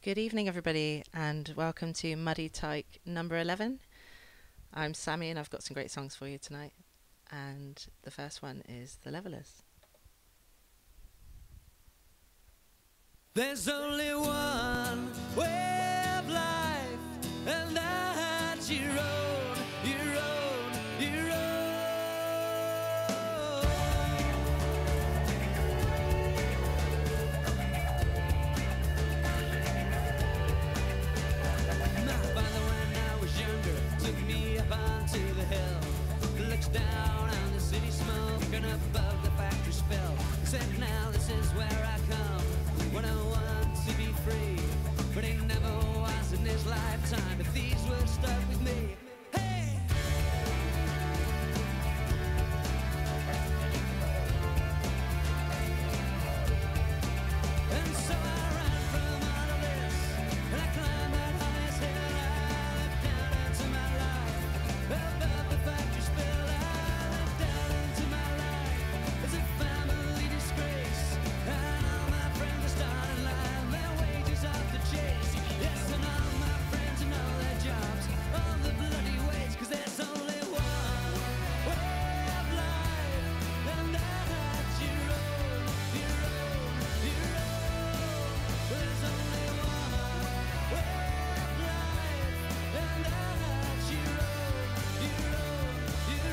Good evening, everybody, and welcome to Muddy Tyke number 11. I'm Sammy, and I've got some great songs for you tonight. And the first one is The Levelers. There's only one way of life, and that's your own, your own, your own. My father, when I was younger, took me up onto the hill. Looks down on the city smoke and above the factory spill. Said, now this is where I come when I want to be free. But he never was in his lifetime, but these words stuck with me. Hey! And so I ran from all of this, and I climbed that highest hill. I looked down into my life, above the factory spill. I looked down into my life, it's a family disgrace. And all my friends are starting line, their wages off the chase. Yes, and all my friends and all their jobs, all the bloody wage, 'cause there's only one way of life, and that's your own, your own, your own. There's only one way of life, and that's your own, your own, your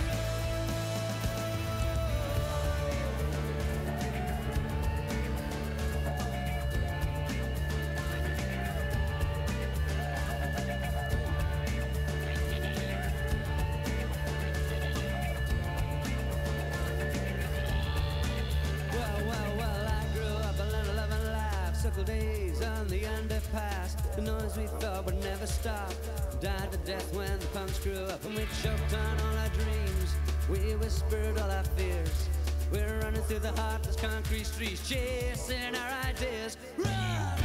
Well, I grew up a little loving life, circle days on the underpass. The noise we thought would never stop died to death when the punks grew up, and we choked on all our dreams. We whispered all our fears. We're running through the heartless concrete streets, chasing our ideas. Run!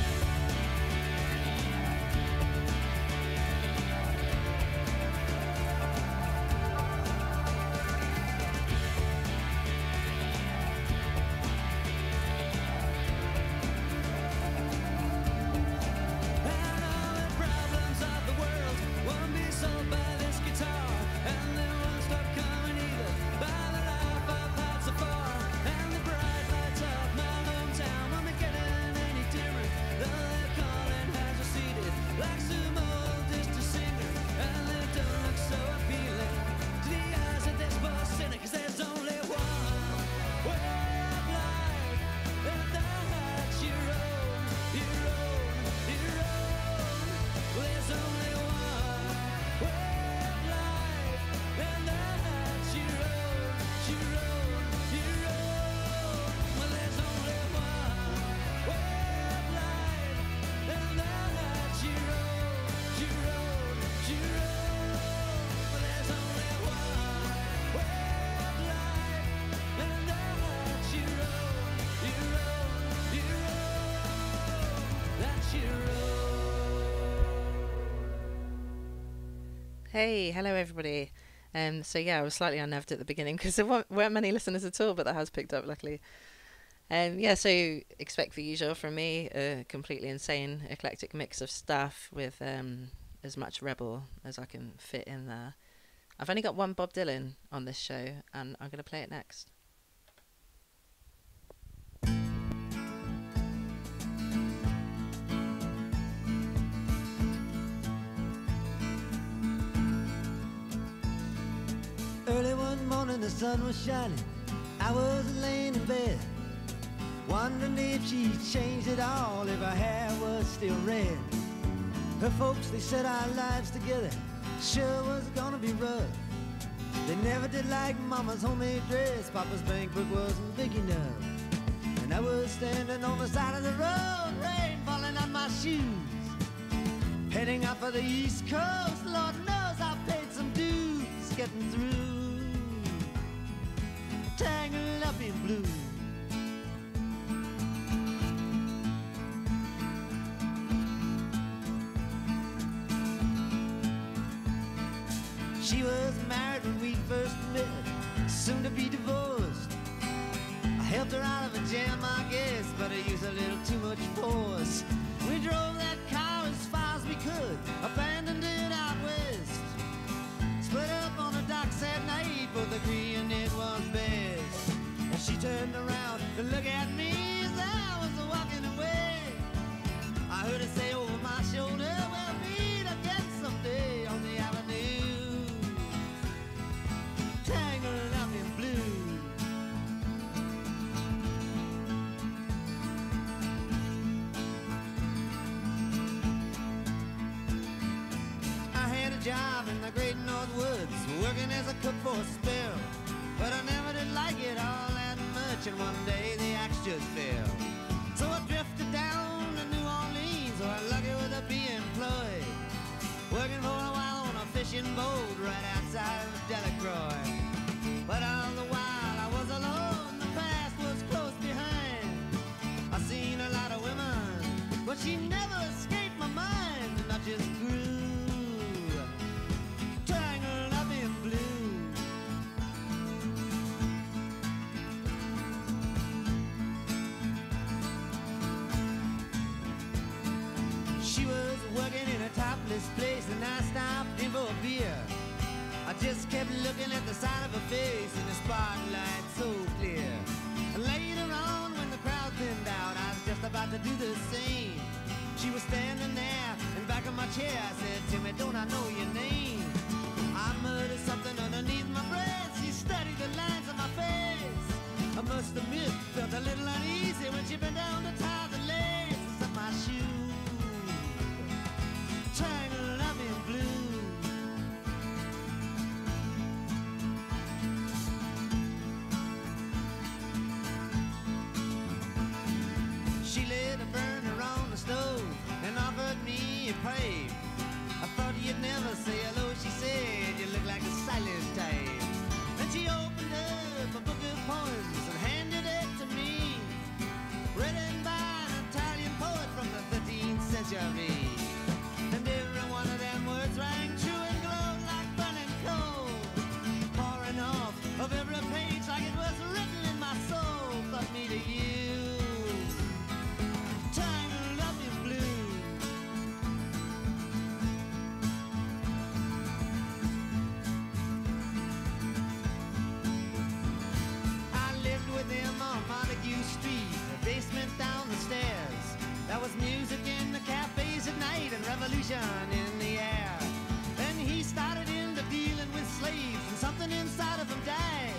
And all the problems of the world won't be solved by this guitar, and they won't stop coming either by the life I've had so far. And the bright lights of my hometown won't be getting any dimmer, though their calling has receded like some old distant singer, and they don't look so appealing to the eyes of this poor sinner, 'cause there's only one way of life, and that's your own, your own, your own. There's only one way of life, and that's your own, your own, your own. Well, there's only one way of life, and that's your own, your own, your own. Well, there's only one way of life, and that's your own, your own, your own. That's your own. Hey, hello, everybody. So yeah, I was slightly unnerved at the beginning because there weren't many listeners at all, but that has picked up, luckily. Yeah, so expect the usual from me, a completely insane, eclectic mix of stuff with as much rebel as I can fit in there. I've only got one Bob Dylan on this show, and I'm going to play it next. Early one morning the sun was shining, I was laying in bed, wondering if she changed at all, if her hair was still red. Her folks, they said our lives together sure was gonna be rough. They never did like mama's homemade dress, papa's bank book wasn't big enough. And I was standing on the side of the road, rain falling on my shoes, heading out for the East Coast. Lord knows I paid some dues getting through, tangled up in blue. She was married when we first met, soon to be divorced. I helped her out of a jam, I guess, but I used a little too much force. We drove that car job in the great North Woods, working as a cook for a spell. But I never did like it all that much, and one day the axe just fell. So I drifted down to New Orleans, or lucky with a be employed, working for a while on a fishing boat right outside of Delacroix. But all the while I was alone, the past was close behind. I seen a lot of women, but she never escaped my mind, and I just grew tangled up in blue. She was working in a topless place, and I stopped in for a beer. I just kept looking at the side of her face in the spotlight so clear. And later on, when the crowd thinned out, I was just about to do the same. She was standing there in back of my chair. I said, Timmy, don't I know your name? I muttered something underneath my breath. She studied the lines on my face. I must admit, felt a little uneasy when she bent down to tie the laces of my shoe, tangled up in blue. She lit a burner on the stove and offered me a pipe. I thought you'd never say hello, she said, you look like a silent type. And she opened up a book of poems and handed it to me, written by an Italian poet from the 13th century. And every one of them words rang true and glowed like burning coal, pouring off of every page like it was written in my soul. But me to you, tangled up in blue. I lived with him on Montague Street, the basement down the stairs. There was music in the cafes at night and revolution in the air. Then he started into dealing with slaves, and something inside of him died.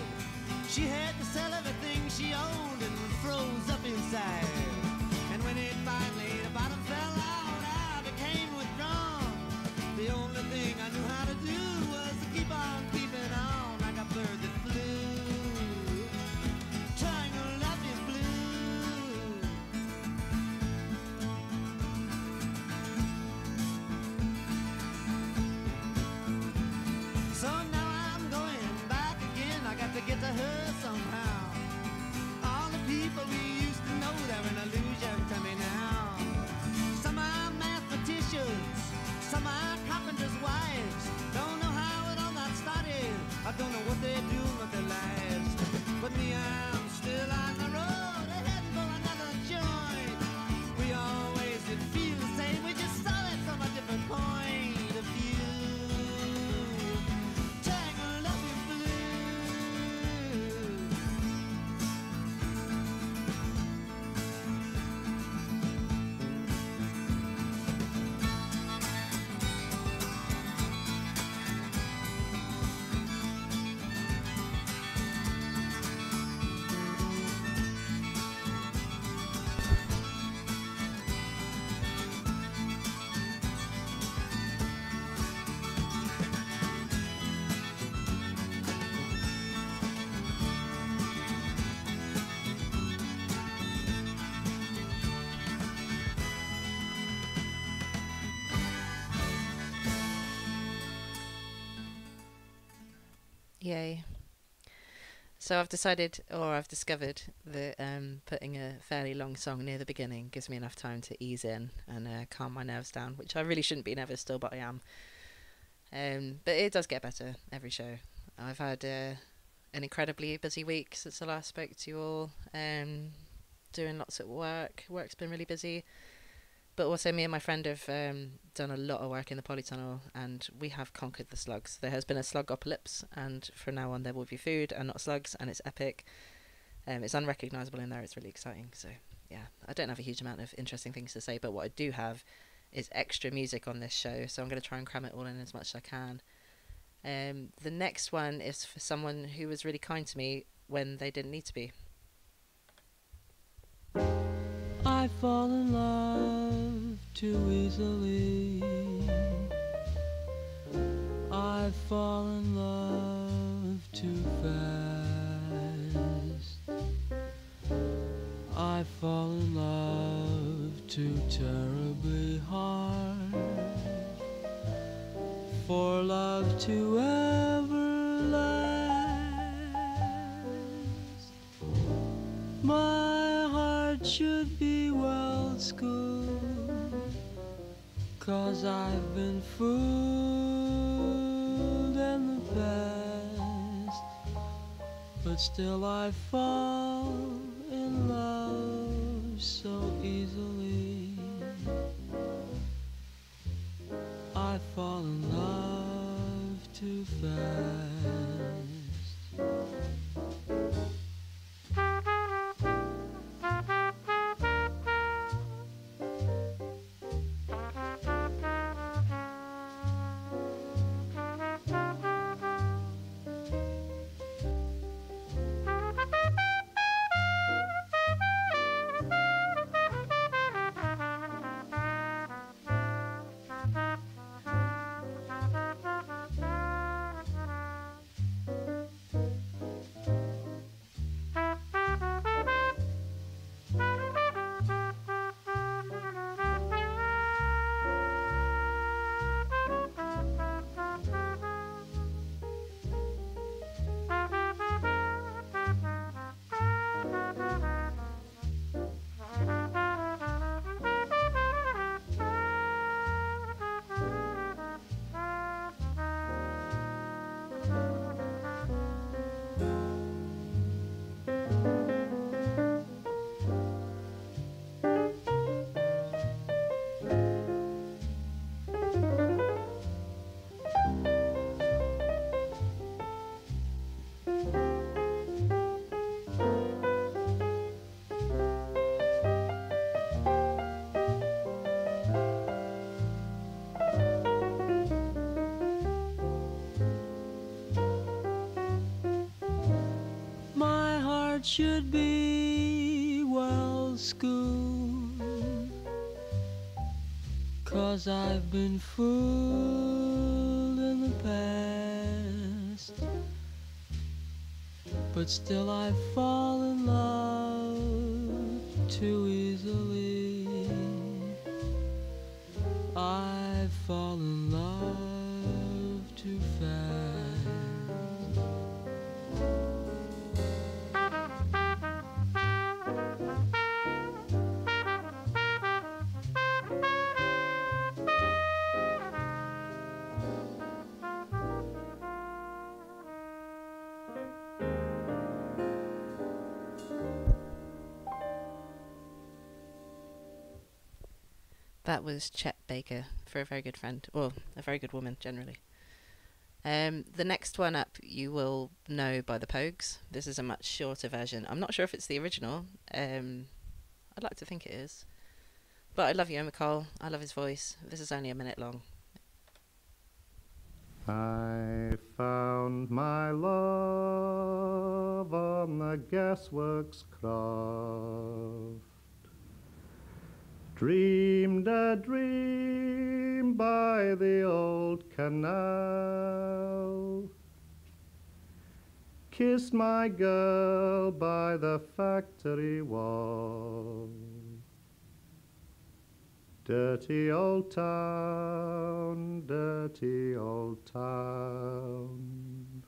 She had to sell everything she owned and froze up inside. And when it finally, the bottom fell out, I became withdrawn. The only thing I knew how to do was to keep on keeping on like a bird that flew, tangled up in blue. So now I'm going back again. I got to get to her somehow. All the people we used to know, they're an illusion to me now. Some are mathematicians, some are carpenters' wives. Don't know how it all got started, I don't know what they're doing with their lives. But me, I'm still on the road, heading for another joint. We always did feel the same, we just saw it from a different point of view. Tangled up in blue. Yay. So I've decided, or I've discovered, that putting a fairly long song near the beginning gives me enough time to ease in and calm my nerves down, which I really shouldn't be nervous still, but I am. But it does get better every show. I've had an incredibly busy week since I last spoke to you all, doing lots at work. Work's been really busy. But also me and my friend have done a lot of work in the polytunnel, and we have conquered the slugs. There has been a slugopocalypse, and from now on there will be food and not slugs, and it's epic. It's unrecognisable in there, it's really exciting. So yeah, I don't have a huge amount of interesting things to say, but what I do have is extra music on this show, so I'm going to try and cram it all in as much as I can. The next one is for someone who was really kind to me when they didn't need to be. I fall in love too easily. I fall in love too fast. I fall in love too terribly hard for love to ever last. My heart should be well schooled, 'cause I've been fooled in the past, but still I fall in love so easily. I fall in love too fast. My heart should be well schooled, 'cause I've been fooled in the past, but still I fall in love too easily. I fall in love too fast. That was Chet Baker for a very good friend, or a very good woman generally. The next one up you will know by the Pogues. This is a much shorter version. I'm not sure if it's the original. I'd like to think it is. But I love Yo McCall. I love his voice. This is only a minute long. I found my love on the gasworks croft, dreamed a dream by the old canal, kissed my girl by the factory wall. Dirty old town, dirty old town.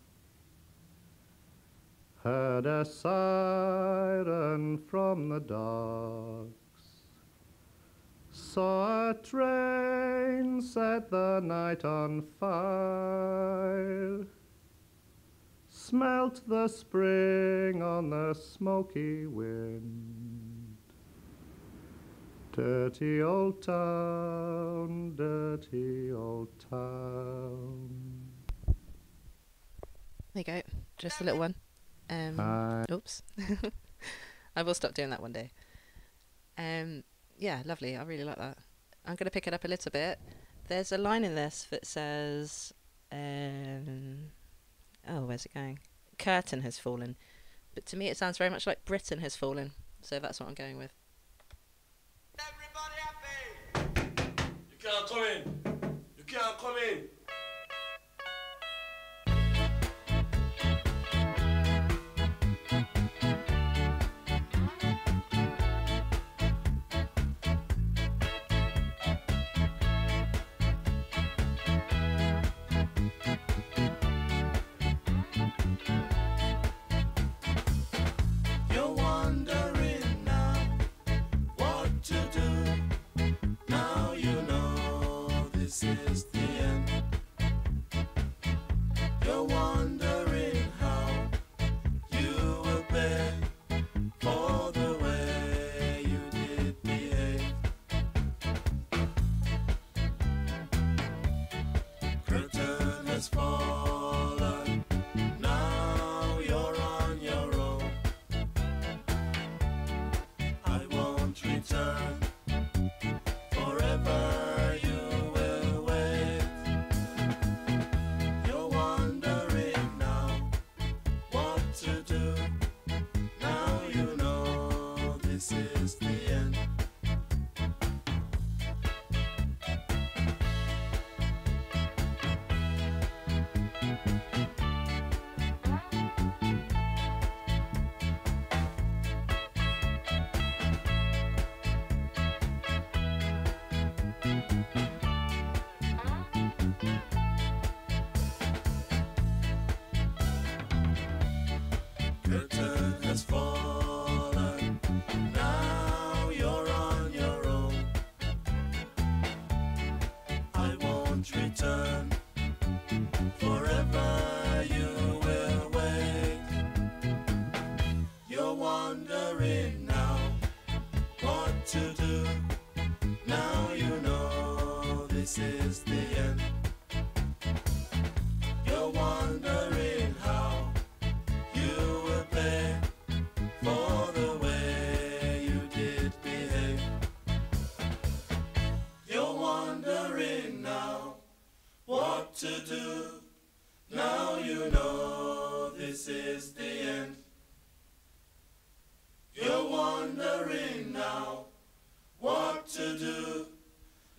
Heard a siren from the docks, saw a train set the night on fire, smelt the spring on the smoky wind. Dirty old town, dirty old town. There you go. Just a little one. Oops. I will stop doing that one day. Yeah, lovely. I really like that. I'm going to pick it up a little bit. There's a line in this that says, oh, where's it going? Curtain has fallen. But to me it sounds very much like Britain has fallen. So that's what I'm going with. Everybody happy! You can't come in. You can't come in. return. Forever you will wait. You're wondering now what to do. Now you know this is the end. Curtain has fallen. Now you're on your own. I won't return. Forever you will wait. You're wondering now what to do. Now you know this is the end. You're wondering how you will pay for the way you did behave. You're wondering now what to do. Now you know this is the end. You're wondering now what to do.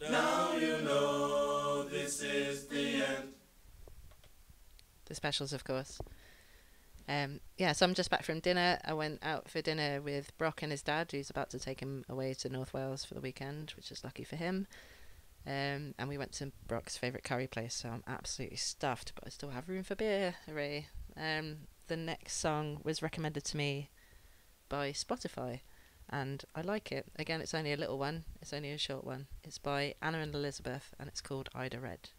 Now you know this is the end. The specials, of course. Yeah, so I'm just back from dinner. I went out for dinner with Brock and his dad, who's about to take him away to North Wales for the weekend, which is lucky for him. And we went to Brock's favourite curry place, so I'm absolutely stuffed, but I still have room for beer. Hooray. The next song was recommended to me by Spotify, and I like it. Again, it's only a little one. It's only a short one. It's by Anna and Elizabeth, and it's called Ida Red.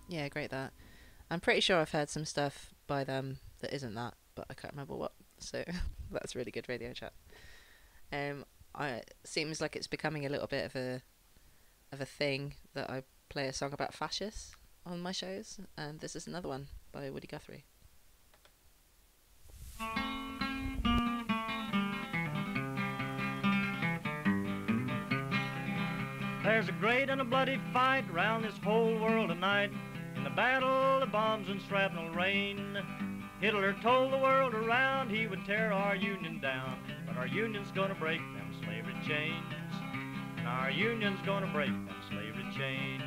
Yeah, great that. I'm pretty sure I've heard some stuff by them that isn't that, but I can't remember what. So that's really good radio chat. Seems like it's becoming a little bit of a thing that I play a song about fascists on my shows, and this is another one by Woody Guthrie. There's a great and a bloody fight round this whole world tonight. In the battle of bombs and shrapnel rain, Hitler told the world around he would tear our union down. But our union's gonna break them slavery chains. And our union's gonna break them slavery chains.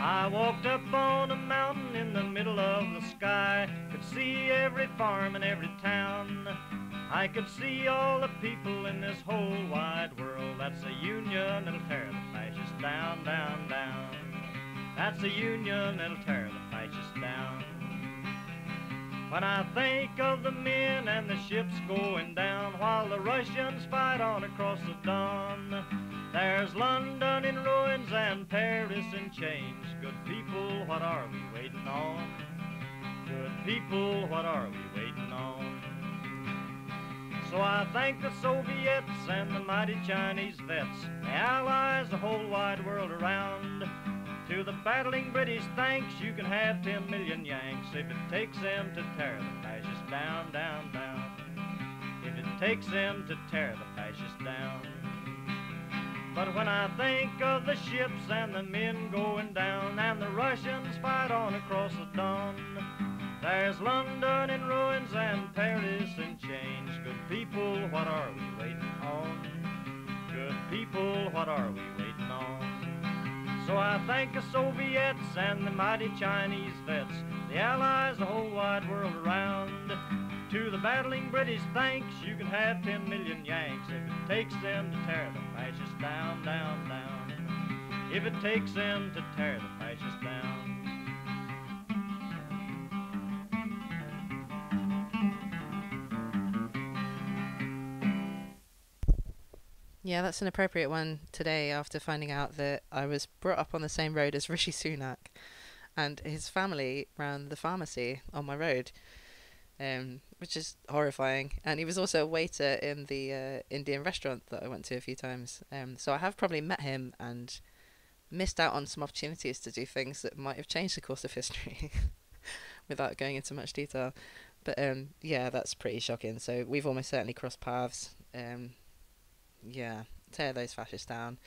I walked up on a mountain in the middle of the sky. Could see every farm and every town. I could see all the people in this whole wide world. That's a union that'll tear the fascists down, down. That's the Union that'll tear the fascists down. When I think of the men and the ships going down while the Russians fight on across the Don, there's London in ruins and Paris in chains. Good people, what are we waiting on? Good people, what are we waiting on? So I thank the Soviets and the mighty Chinese vets, the Allies, the whole wide world around. To the battling British, thanks, you can have 10 million Yanks if it takes them to tear the fascists down, down, down. If it takes them to tear the fascists down. But when I think of the ships and the men going down and the Russians fight on across the Don, there's London in ruins and Paris in chains. Good people, what are we waiting on? Good people, what are we waiting on? So I thank the Soviets and the mighty Chinese vets, the Allies, the whole wide world around. To the battling British, thanks, you can have 10 million Yanks if it takes them to tear the fascists down, down, down. If it takes them to tear the fascists down. Yeah, that's an appropriate one today after finding out that I was brought up on the same road as Rishi Sunak and his family ran the pharmacy on my road, which is horrifying. And he was also a waiter in the Indian restaurant that I went to a few times. So I have probably met him and missed out on some opportunities to do things that might have changed the course of history without going into much detail. But yeah, that's pretty shocking. So we've almost certainly crossed paths. Yeah, tear those fascists down.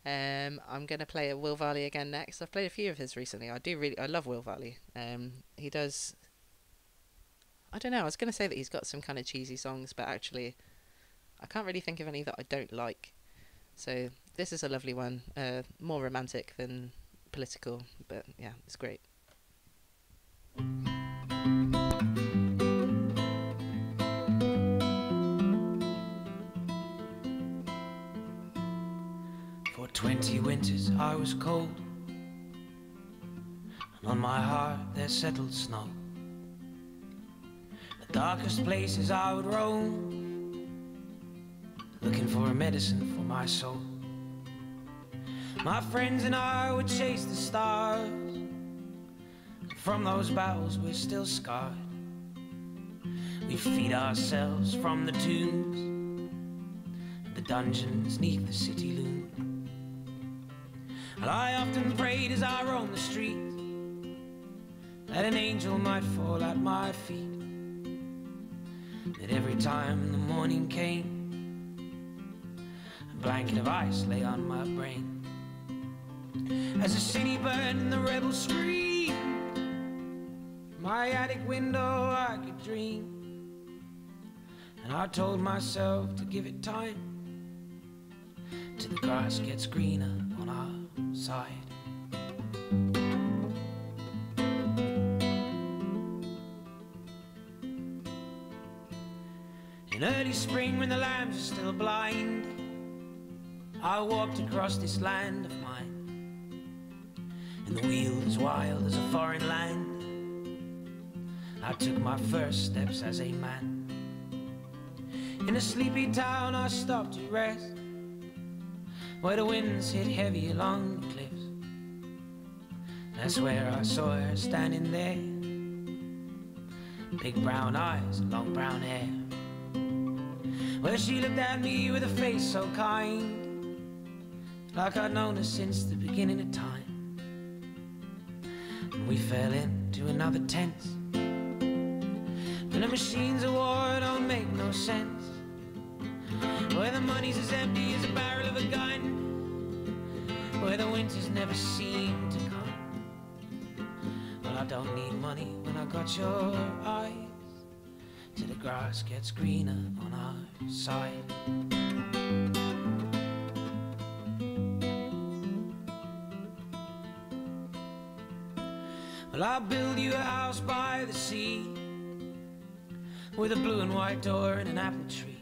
I'm going to play a Will Varley again next. I've played a few of his recently. I love Will Varley. He does, I don't know, I was going to say that he's got some kind of cheesy songs, but actually I can't really think of any that I don't like. So this is a lovely one, more romantic than political, but yeah, it's great. For 20 winters I was cold, and on my heart there settled snow. The darkest places I would roam, looking for a medicine for my soul. My friends and I would chase the stars, and from those battles we're still scarred. We feed ourselves from the tombs and the dungeons 'neath the city loom. And I often prayed as I roamed the street that an angel might fall at my feet, that every time the morning came a blanket of ice lay on my brain. As the city burned and the rebels screamed, from my attic window I could dream. And I told myself to give it time till the grass gets greener on our side. In early spring when the lambs are still blind, I walked across this land of mine, and the wheel as wild as a foreign land. I took my first steps as a man. In a sleepy town I stopped to rest, where the winds hit heavy along the cliffs. That's where I saw her standing there, big brown eyes and long brown hair. Well, she looked at me with a face so kind, like I'd known her since the beginning of time. And we fell into another tense, when the machines of war don't make no sense, where the money's as empty as a barrel of a gun, where the winters never seem to come. Well, I don't need money when I got your eyes, till the grass gets greener on our side. Well, I'll build you a house by the sea, with a blue and white door and an apple tree.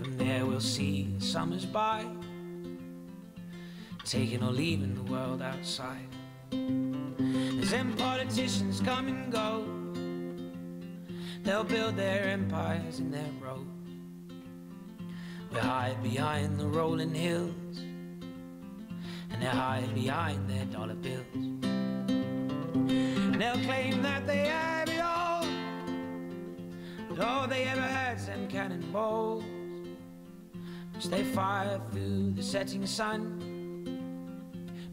From there we'll see the summers by, taking or leaving the world outside. As them politicians come and go, they'll build their empires in their row. We hide behind the rolling hills, and they hide behind their dollar bills. And they'll claim that they have it all, but all they ever had's them cannonballs, which they fire through the setting sun.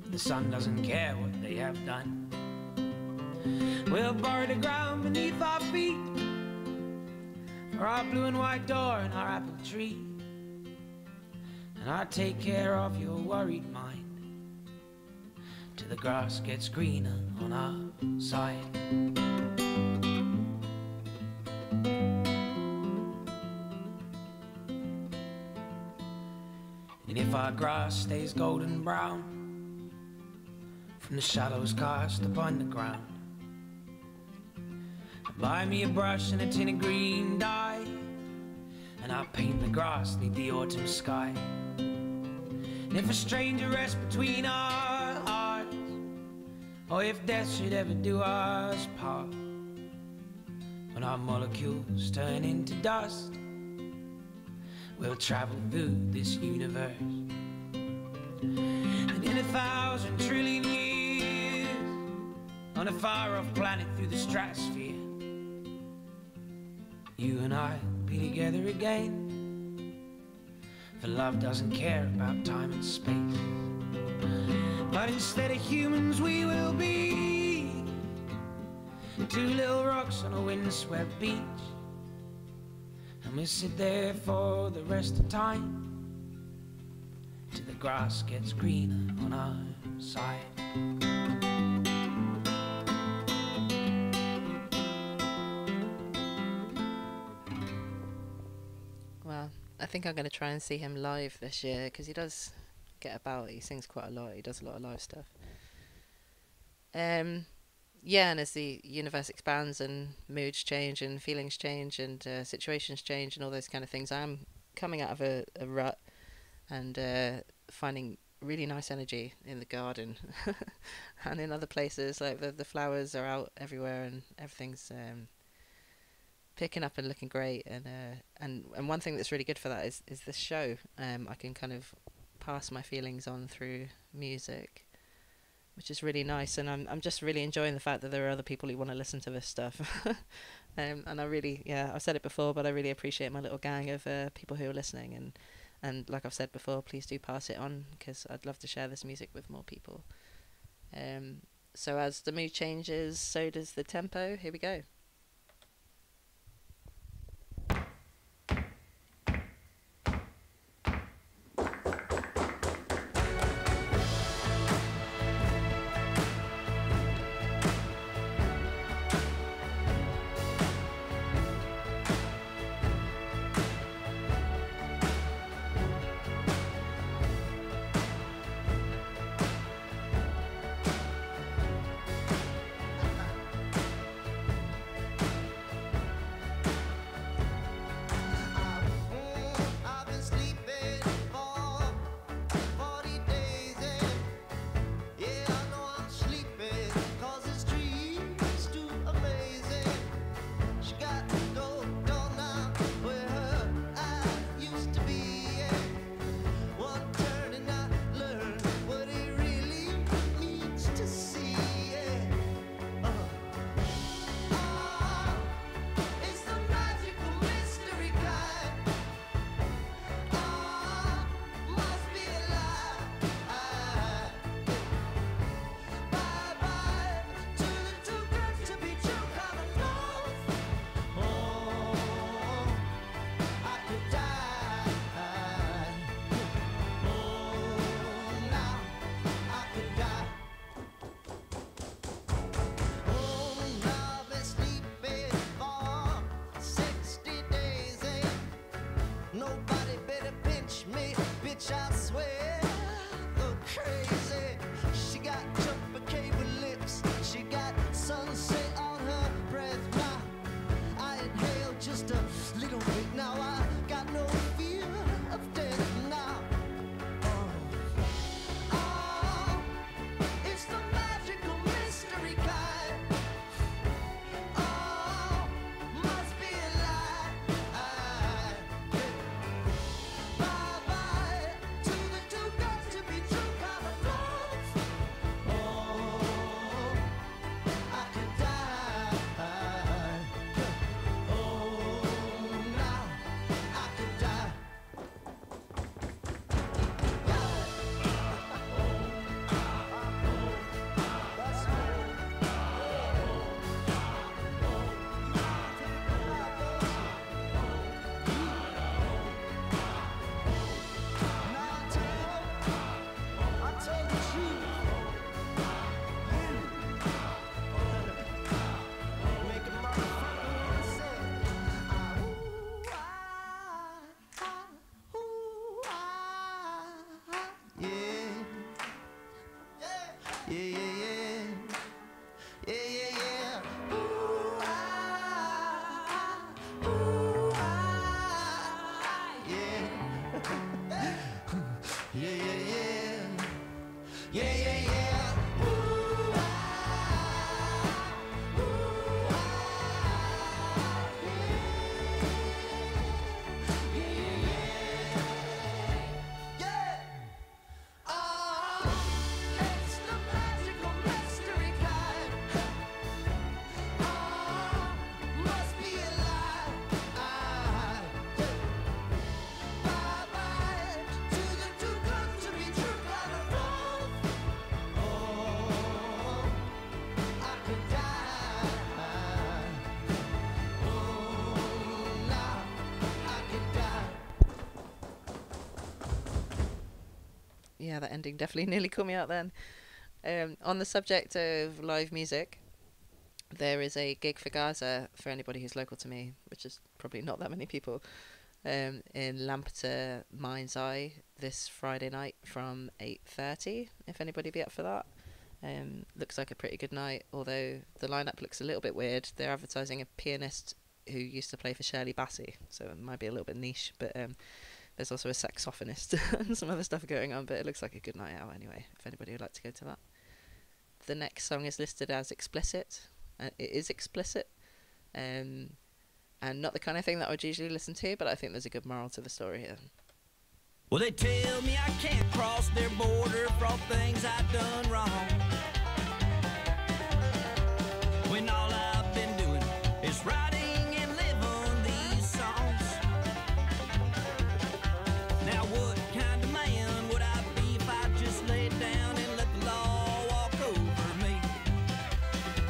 But the sun doesn't care what they have done. We'll borrow the ground beneath our feet for our blue and white door and our apple tree, and I'll take care of your worried mind till the grass gets greener on our side. And if our grass stays golden brown from the shadows cast upon the ground, buy me a brush and a tin of green dye, and I'll paint the grass neath the autumn sky. And if a stranger rests between our hearts, or if death should ever do us part, when our molecules turn into dust, we'll travel through this universe. And in 1,000 trillion years, on a far-off planet through the stratosphere, you and I will be together again. For love doesn't care about time and space. But instead of humans we will be two little rocks on a windswept beach, and we'll sit there for the rest of time till the grass gets greener on our side. Well, I think I'm going to try and see him live this year, because he does get about. He sings quite a lot. He does a lot of live stuff. Yeah, and as the universe expands and moods change and feelings change and situations change and all those kind of things, I'm coming out of a rut and finding really nice energy in the garden and in other places. Like the flowers are out everywhere and everything's picking up and looking great. And one thing that's really good for that is this show. I can kind of pass my feelings on through music, which is really nice, and I'm just really enjoying the fact that there are other people who want to listen to this stuff. And I really, yeah, I've said it before, but I really appreciate my little gang of people who are listening, and like I've said before, please do pass it on, because I'd love to share this music with more people. So as the mood changes, so does the tempo. Here we go. Yeah, yeah, yeah. Ooh, ah, ooh, ah, yeah, yeah, yeah, yeah. Ah, it's the magical mystery kind. Ah, must be alive. Bye bye to the too good to be true kind of love. Oh, I could die. Oh, now I could die. Yeah, that ending definitely nearly caught me out then. On the subject of live music, there is a gig for Gaza for anybody who's local to me, which is probably not that many people, in Lampeter Mind's Eye this Friday night from 8:30. If anybody be up for that, looks like a pretty good night. Although the lineup looks a little bit weird. They're advertising a pianist who used to play for Shirley Bassey, so it might be a little bit niche. But there's also a saxophonist and some other stuff going on. But it looks like a good night out anyway. If anybody would like to go to that. The next song is listed as explicit. It is explicit. And not the kind of thing that I would usually listen to, but I think there's a good moral to the story here. Well, they tell me I can't cross their border for all things I've done wrong. When all I've been doing is writing and living these songs. Now what kind of man would I be if I just laid down and let the law walk over me?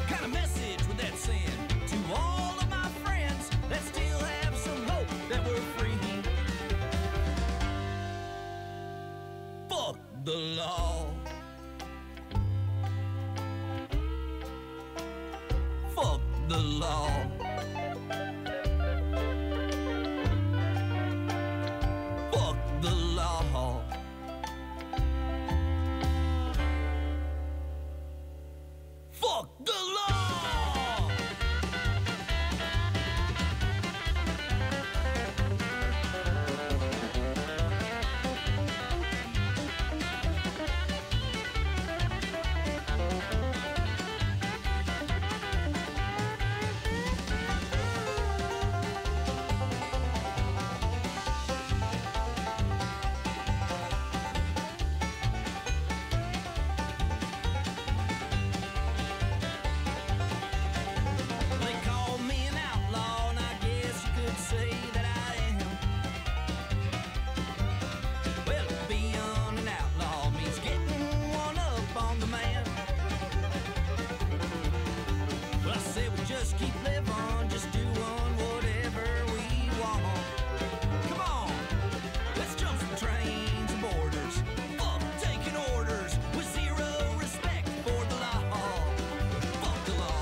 Kind of message would that send to all of my friends that still have some hope that we're free? Fuck the law. Fuck the law. Fuck the law. Fuck the law. They call me an outlaw, and I guess you could say that I am. Well, being an outlaw means getting one up on the man. Well, I say we just keep living, just doing whatever we want. Come on, let's jump some trains and borders. Fuck taking orders with zero respect for the law. Fuck the law.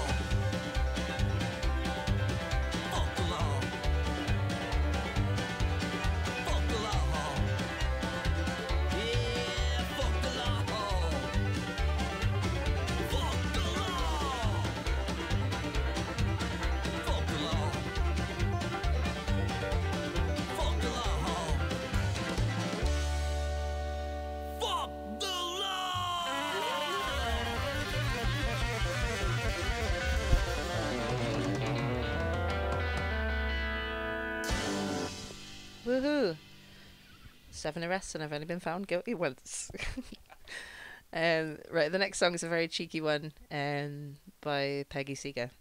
Fuck the law. Fuck the law. Yeah, fuck the law. Fuck the law. Fuck the law. Fuck the law. Fuck the Woohoo! 7 arrests and I've only been found guilty once. Right, the next song is a very cheeky one by Peggy Seeger.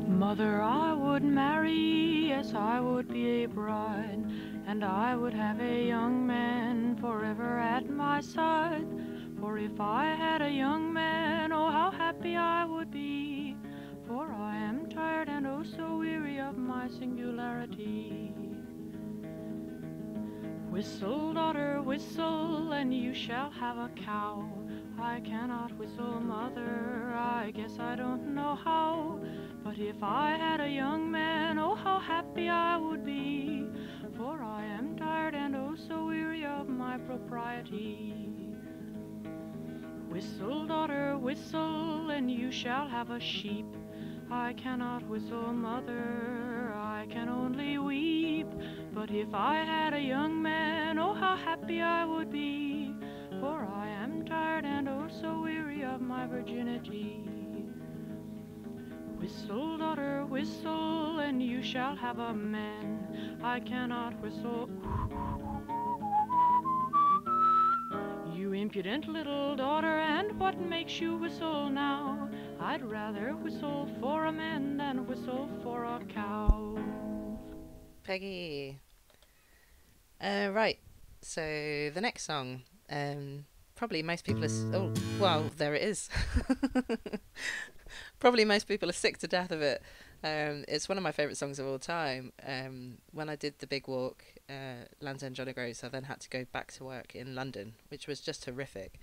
Mother, I would marry, yes, I would be a bride, and I would have a young man forever at my side. For if I had a young man, oh, how happy I would be, for I am tired and oh so weary of my singularity. Whistle, daughter, whistle, and you shall have a cow. I cannot whistle mother, I guess I don't know how. But if I had a young man, oh how happy I would be. For I am tired and oh so weary of my propriety. Whistle, daughter, whistle, and you shall have a sheep. I cannot whistle mother, I can only weep. But if I had a young man, oh how happy I would be. For I am tired and oh so weary of my virginity. Whistle, daughter, whistle, and you shall have a man. I cannot whistle. You impudent little daughter, and what makes you whistle now? I'd rather whistle for a man than whistle for a cow. Peggy. Right. So the next song, probably most people are. Oh, well, there it is. Probably most people are sick to death of it. It's one of my favourite songs of all time. When I did the big walk, Land's End John O'Groats, I then had to go back to work in London, which was just horrific.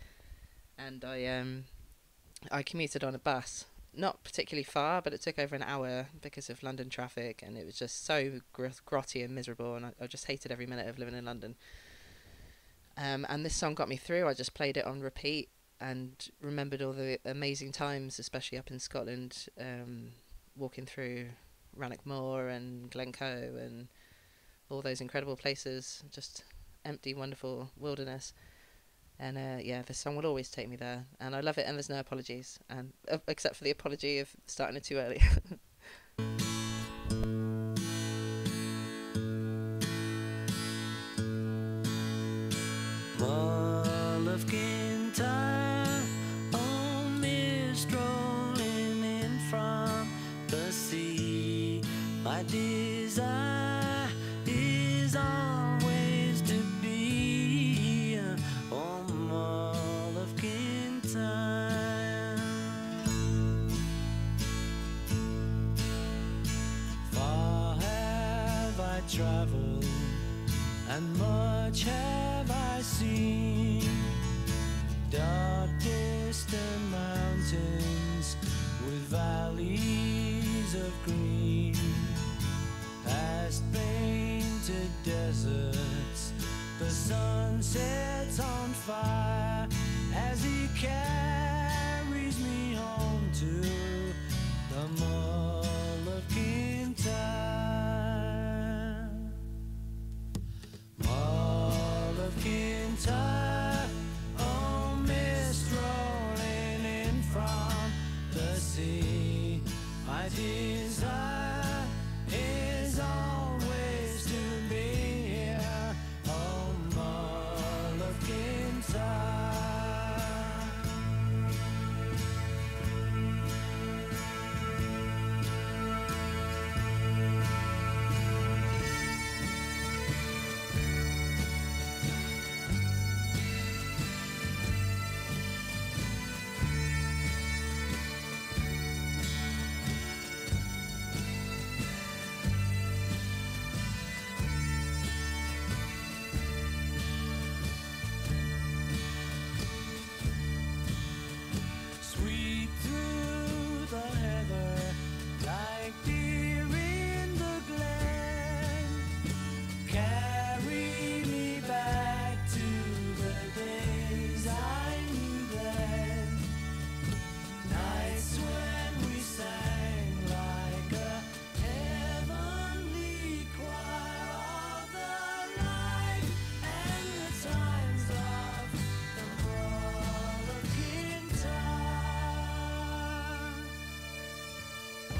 And I commuted on a bus, not particularly far, but it took over an hour because of London traffic, and it was just so grotty and miserable, and I just hated every minute of living in London. And this song got me through. I just played it on repeat and remembered all the amazing times, especially up in Scotland, walking through Rannoch Moor and Glencoe and all those incredible places, just empty, wonderful wilderness. And yeah, this song will always take me there, and I love it. And there's no apologies, and except for the apology of starting it too early. Mull of Kintyre, oh, mist rolling in from the sea. My desire is always to be on Mull of Kintyre. Far have I travelled, and much have I seen. Dark distant mountains with valleys of green, past painted deserts, the sun sets on fire as he carries me home to the Mull of Kintyre. Mull of Kintyre, oh, mist rolling in from the sea. My desire is always to be here, oh, Mull of Kintyre. Sweep through the heather like deer in the glen. Carry me back to the days I knew then. Nights when we sang like a heavenly choir of the light and the times of the Mull of Kintyre.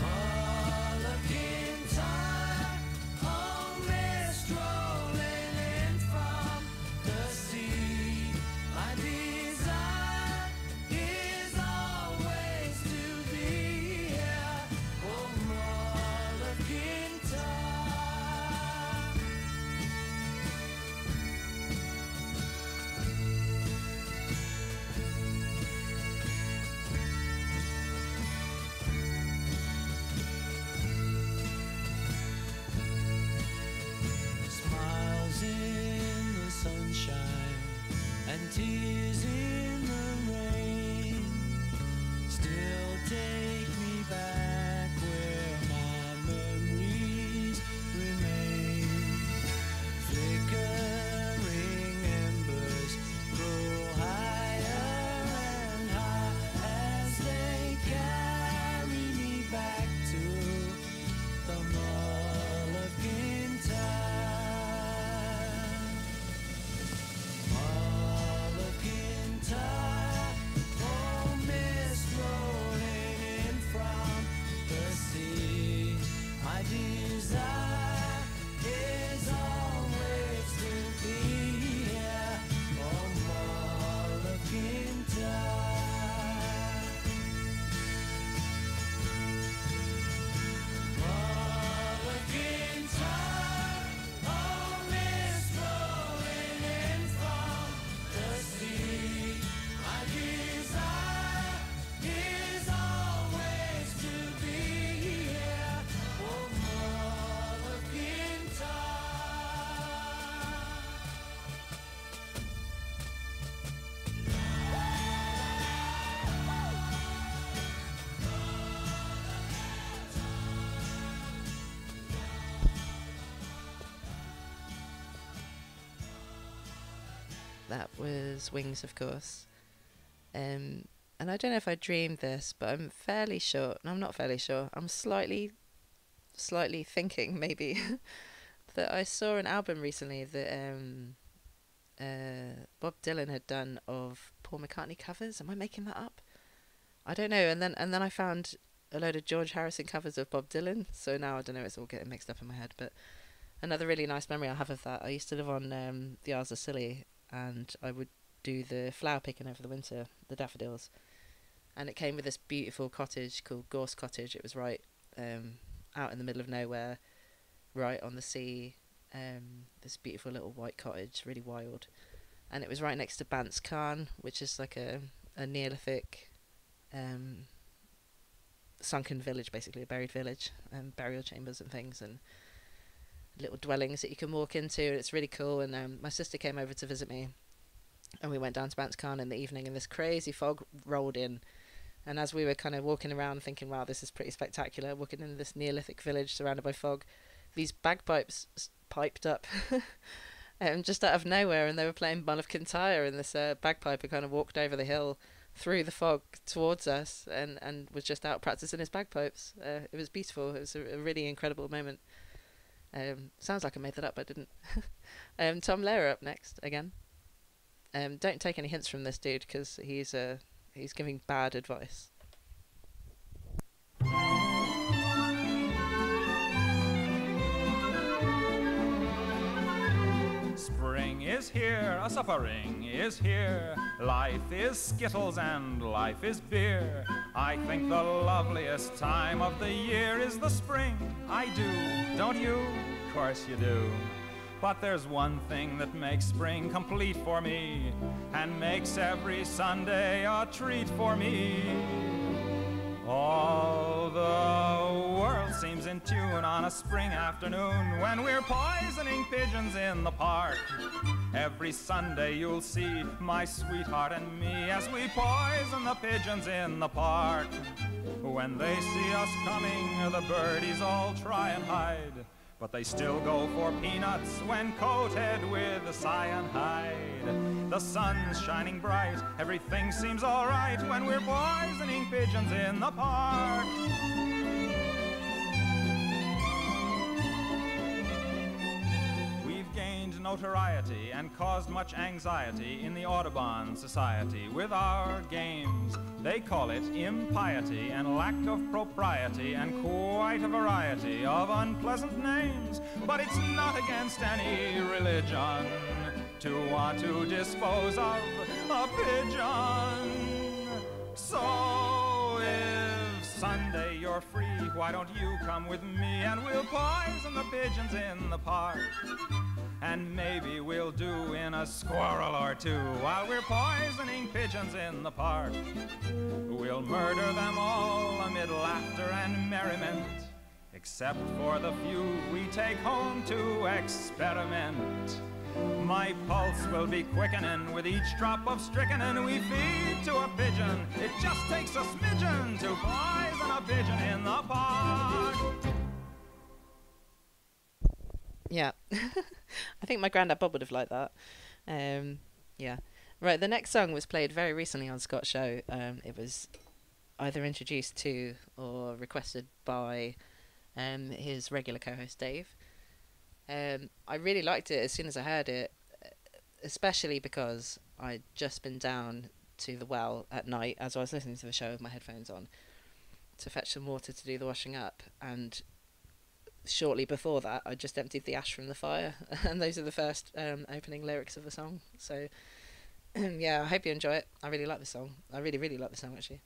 Mull of Kintyre, oh, mist rolling in from the sea. My desire is always to be here, oh, Mull of Kintyre. Smiles in the sunshine and tears in the rain. was Wings, of course. And I don't know if I dreamed this, but I'm fairly sure. No, I'm not fairly sure. I'm slightly thinking maybe that I saw an album recently that Bob Dylan had done of Paul McCartney covers. Am I making that up? I don't know. And then I found a load of George Harrison covers of Bob Dylan. So now I don't know. It's all getting mixed up in my head. But another really nice memory I have of that. I used to live on the Isles of Scilly, and I would do the flower picking over the winter, the daffodils. And it came with this beautiful cottage called Gorse Cottage. It was right out in the middle of nowhere, right on the sea. This beautiful little white cottage, really wild. And it was right next to Bants Khan, which is like a Neolithic sunken village, basically, a buried village, burial chambers and things, and little dwellings that you can walk into, and it's really cool. And my sister came over to visit me, and we went down to Bants Khan in the evening, and this crazy fog rolled in. And as we were kind of walking around thinking, wow, this is pretty spectacular, walking into this Neolithic village surrounded by fog, these bagpipes piped up just out of nowhere, and they were playing Mull of Kintyre, and this bagpiper kind of walked over the hill through the fog towards us and was just out practicing his bagpipes. It was beautiful. It was a really incredible moment. Sounds like I made that up, but I didn't. Tom Lehrer up next again. Don't take any hints from this dude, because he's giving bad advice. Spring is here, a suffering is here. Life is skittles and life is beer. I think the loveliest time of the year is the spring. I do, don't you? Of course you do. But there's one thing that makes spring complete for me, and makes every Sunday a treat for me. All the world seems in tune on a spring afternoon when we're poisoning pigeons in the park. Every Sunday you'll see my sweetheart and me as we poison the pigeons in the park. When they see us coming, the birdies all try and hide, but they still go for peanuts when coated with cyanide. The sun's shining bright, everything seems alright when we're poisoning pigeons in the park. We've gained notoriety and caused much anxiety in the Audubon Society with our games. They call it impiety and lack of propriety and quite a variety of unpleasant names. But it's not against any religion to want to dispose of a pigeon. So if Sunday you're free, why don't you come with me and we'll poison the pigeons in the park? And maybe we'll do in a squirrel or two while we're poisoning pigeons in the park. We'll murder them all amid laughter and merriment, except for the few we take home to experiment. My pulse will be quickening with each drop of strychnine we feed to a pigeon. It just takes a smidgen to poison a pigeon in the park. Yeah. I think my granddad Bob would have liked that. Yeah. Right, the next song was played very recently on Scott's show. It was either introduced to or requested by his regular co-host Dave. I really liked it as soon as I heard it, especially because I'd just been down to the well at night as I was listening to the show with my headphones on to fetch some water to do the washing up, and shortly before that I just emptied the ash from the fire, and those are the first opening lyrics of the song. So yeah, I hope you enjoy it. I really like the song. I really like the song, actually.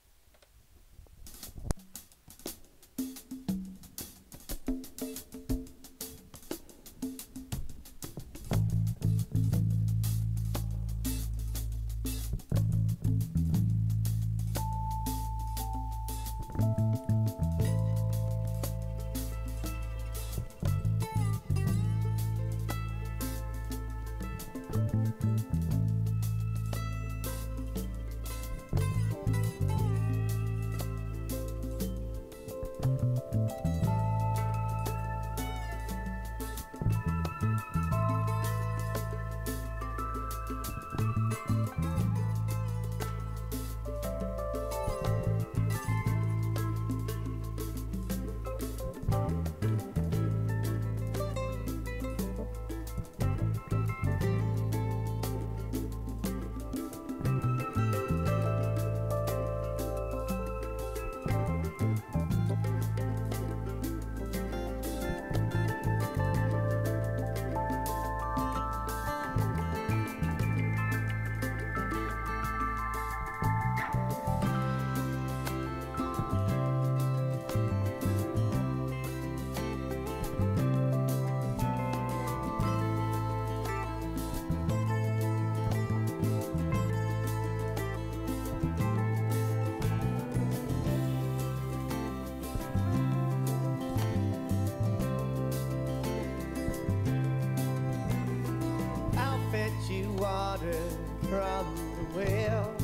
water from the well.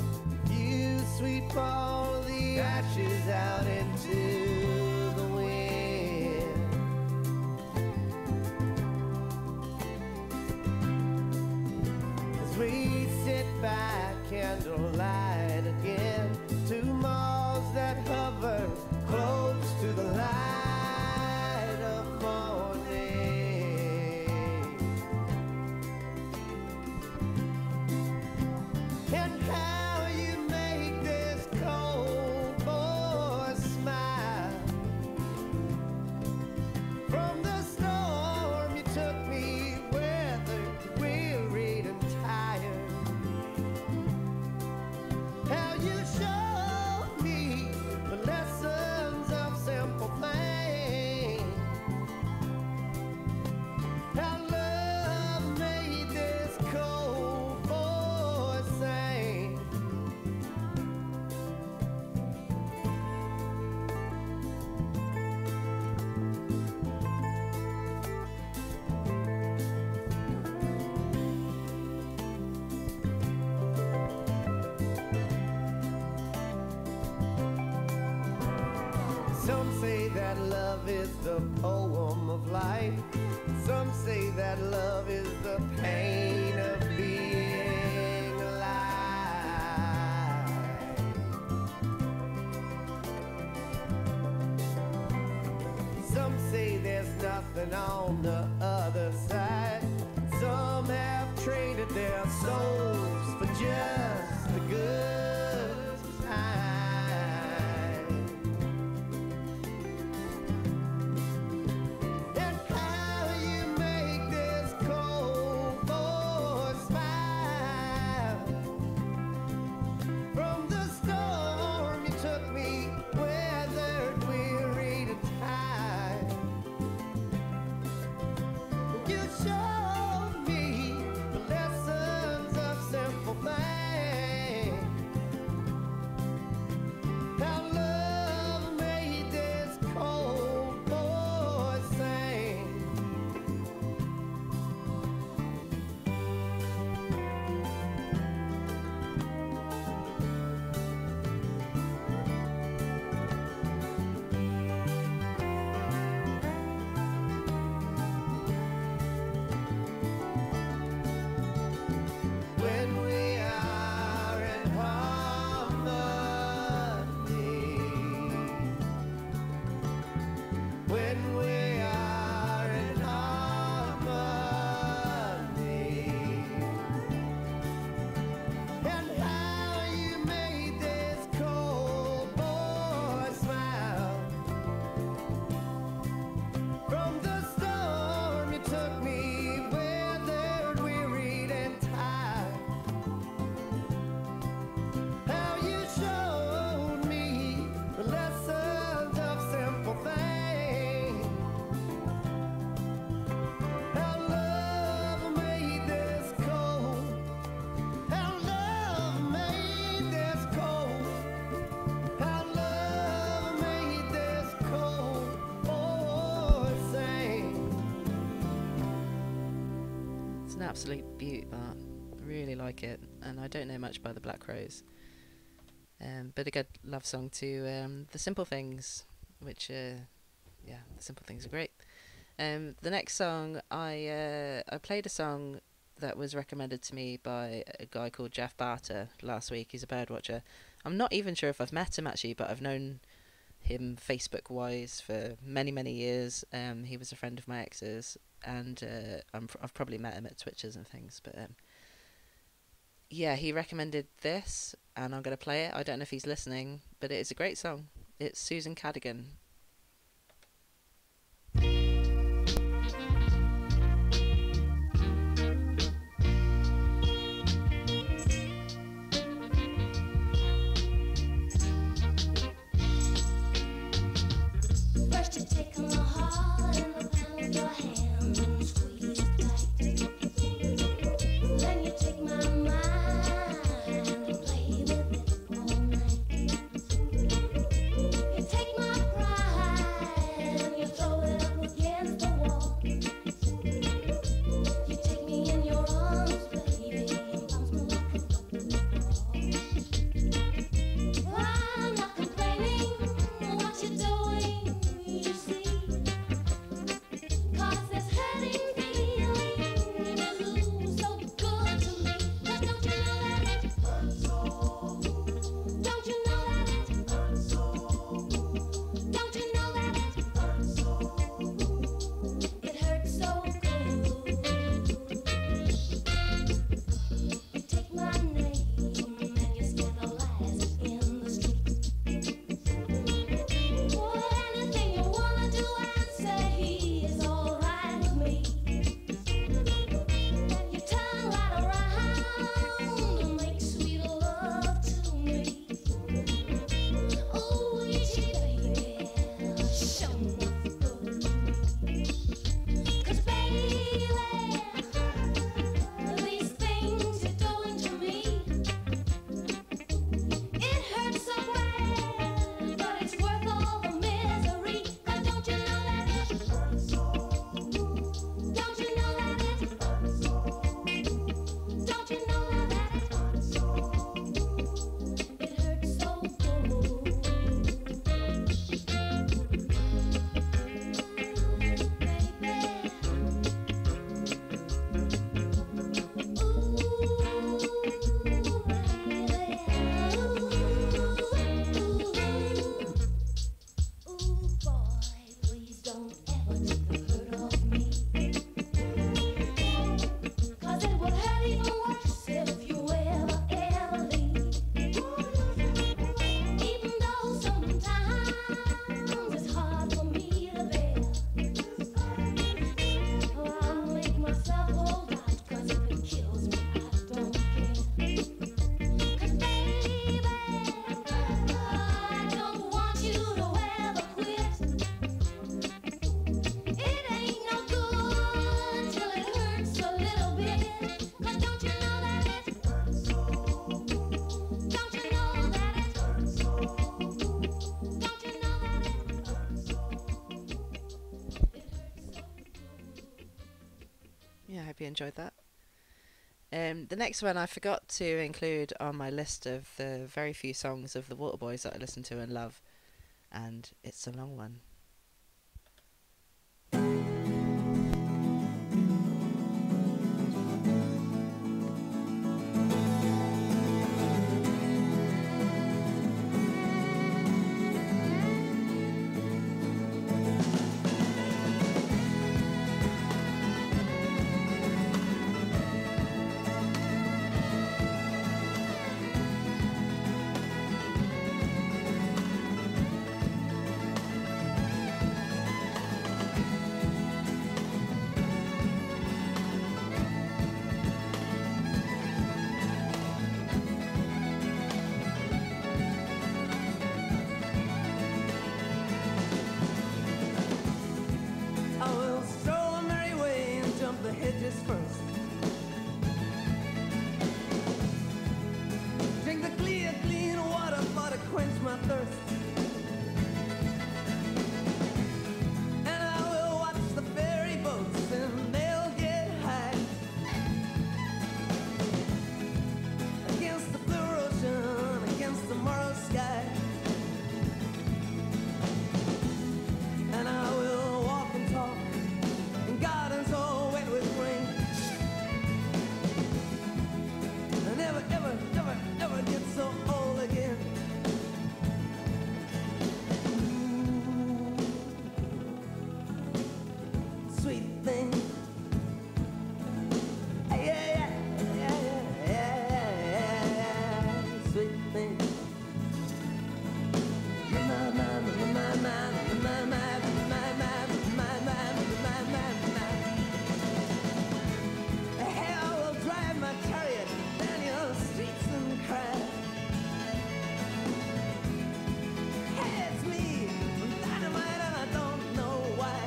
You sweep all the ashes out into the wind. As we sit by candlelight again, two moths that hover close to the light of morning. And how you make this cold boy smile. From the storm you took me, weathered, wearied and tired. How you showed me the lessons of simple things. How love made this cold boy sing. Some say that love is the poem of life. Some say that love is the pain of being alive. Some say there's nothing on the other side. Some have traded their souls for just the good time. And how you make this cold boy smile. From the storm you took me, weathered, wearied and tired. You showed me the lessons of simple things. How love made this cold boy sing. When we are in harmony. When we are in harmony. And how you made this cold boy smile. From the storm you took me, weathered, wearied and tired. How you showed me the lessons of simple things. How love made this cold. How love made this cold. How love made this cold boy sing. It's an absolute beaut, that. I really like it, and I don't know much by the Black Crowes. But a good love song to The Simple Things, which, The Simple Things are great. The next song, I played a song that was recommended to me by a guy called Jeff Barter last week. He's a birdwatcher. I'm not even sure if I've met him actually, but I've known him Facebook-wise for many, many years. He was a friend of my ex's, and I've probably met him at Twitches and things, but yeah, he recommended this, and I'm going to play it. I don't know if he's listening, but it is a great song. It's Susan Cadogan. First you take my heart in the palm of your hand and squeeze it tight. Then you take my mind and play with it all night. You take my pride and you throw it up against the wall. You take me in your arms, baby, and bounce me hope you enjoyed that. The next one I forgot to include on my list of the very few songs of the Waterboys that I listen to and love, and it's a long one. I will stroll a merry way and jump the hedges first. Drink the clear, clean water for to quench my thirst. And I will watch the ferry boats and they'll get high against the blue ocean, against tomorrow's sky. And I will walk and talk in gardens all wet with rain. I never, ever, ever, ever get so old again. Sweet thing. Yeah, yeah, yeah, yeah, yeah, yeah. Sweet thing. Hey, I will drive my chariot down your streets and cry. Hey, it's me, dynamite, and I don't know why.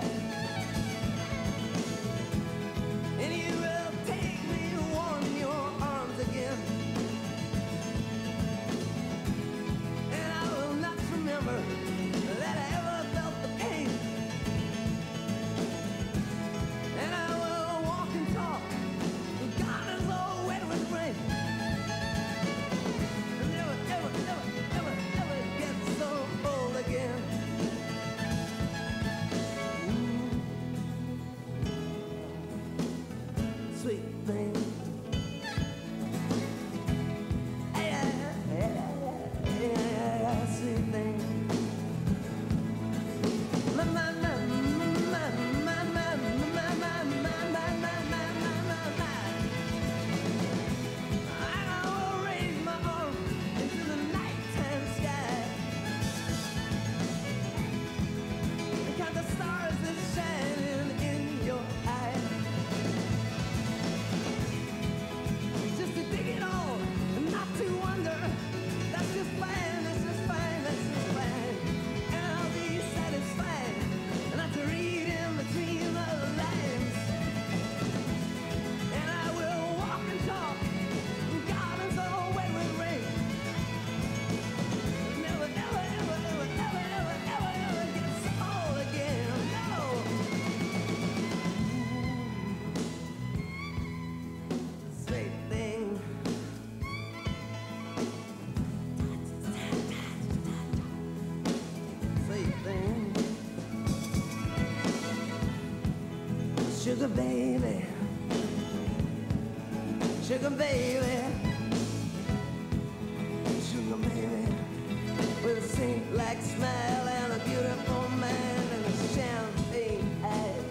And you will take me warm in your arms again. And I will not remember that I ever felt the pain. And I will walk and talk, God is all wet with rain. And never, ever, ever, ever, ever get so old again. Sweet thing. Yeah, sweet thing. My, my, my, my, my, my, my, my, my, my. And I will raise my arm into the nighttime sky and count the stars that shining in your eyes. Just to dig it all and not to wonder. That's just fine, that's just fine, that's just fine. And I'll be satisfied not to read in between the lines. And I will walk and talk in gardens all wet with rain. Never, ever, ever, ever, ever, ever, ever, ever get so old again. No. Sweet thing. Sweet thing. Sugar baby. Sugar baby. Sugar baby. With a saint-like smile and a beautiful mind and a champagne eyes.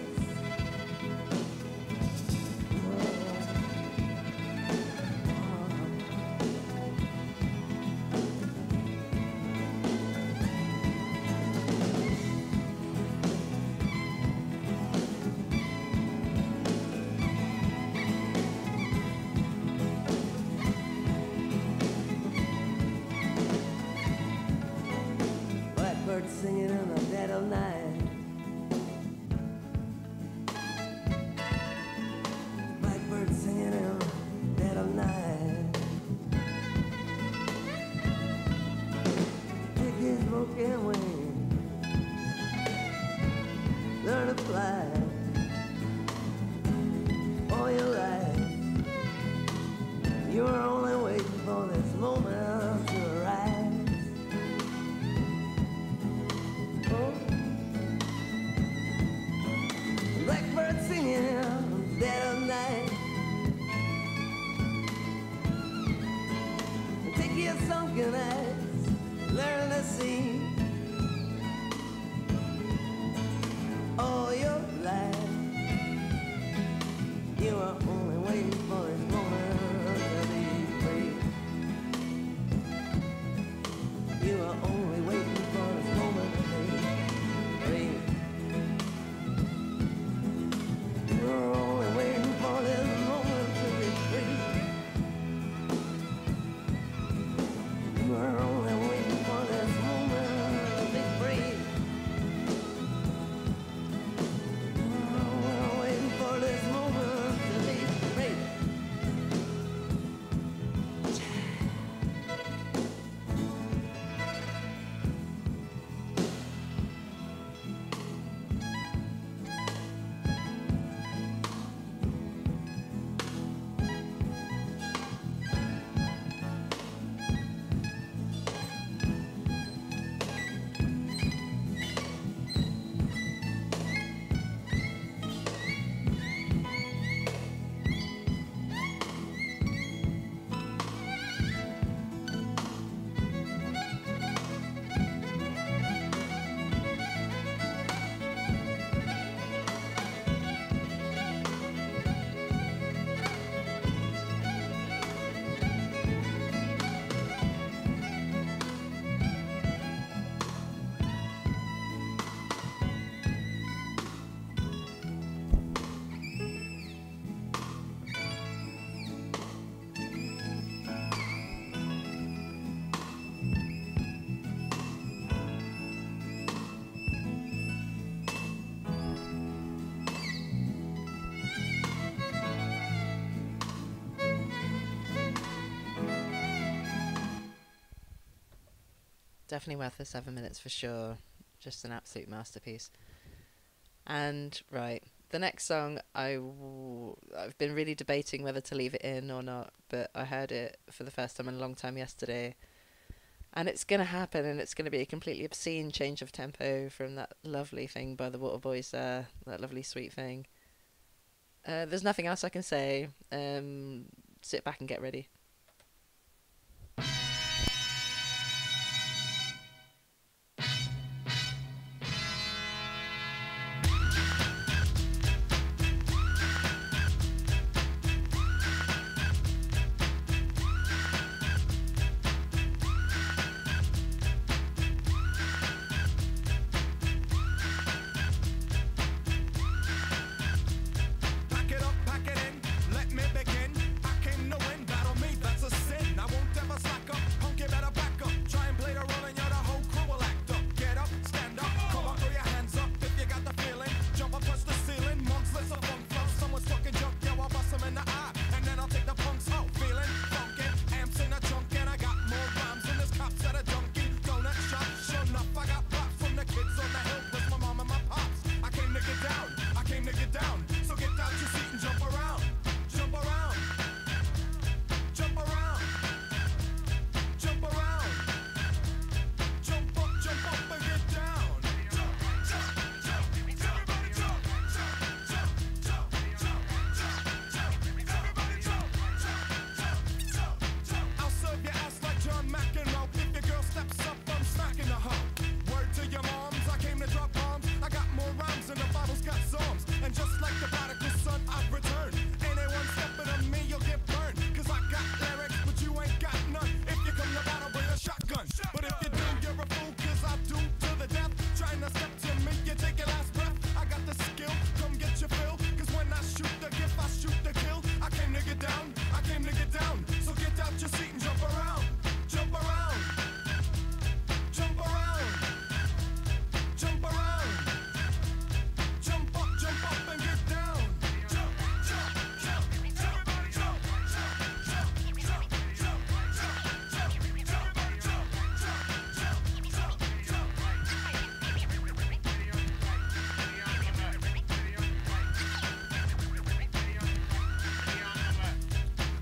Blackbird singing in the dead of night. Blackbird singing in the dead of night. Take his broken wing, learn to fly. For your life. definitely worth the 7 minutes for sure. Just an absolute masterpiece. And right, the next song I've been really debating whether to leave it in or not, but I heard it for the first time in a long time yesterday, and it's gonna happen, and it's gonna be a completely obscene change of tempo from that lovely thing by the Waterboys there, that lovely sweet thing. There's nothing else I can say. Sit back and get ready. Pack it in, let me begin. I came to win, battle me, that's a sin. I won't ever slack up, punk, you better back up. Try and play the role and you're the whole crew will act up. Get up, stand up, come on, throw your hands up if you got the feeling. Jump up, touch the ceiling, monks, let's a funk flow. Someone's fucking junk, yeah, I'll bust them in the eye. And then I'll take the punks out, feeling funky. Amps in the trunk and I got more rhymes than this cops at a Dunkin' Donut shop. Sure enough, I got props from the kids on the hill, plus my mom and my pops. I came to get down, I came to get down. So get out your seat and jump around, jump around, jump around, jump around, jump up and get down. Jump, jump, jump, everybody jump, jump, jump, jump, jump, jump, everybody jump, jump, jump, jump. I'll serve your ass like John McEnroe. If your girl steps up, I'm smacking the hoe. Word to your moms, I came to drop bombs. I got more rhymes than the Bible's got psalms. And just like the prodigal son, I've returned. Anyone stepping on me, you'll get burned. Cause I got lyrics, but you ain't got none. If you come to battle, bring a shotgun. But if you do, you're a fool, cause I do to the death. Trying to step to me, you take your last breath. I got the skill, come get your fill. Cause when I shoot the gift, I shoot the kill. I came to get down, I came to get down. So get out your seat and jump around. Jump around. Jump around. Jump around. Jump up and get down. Jump, jump, jump, everybody jump, jump, jump, jump, jump, jump, jump, everybody jump, jump, jump, jump,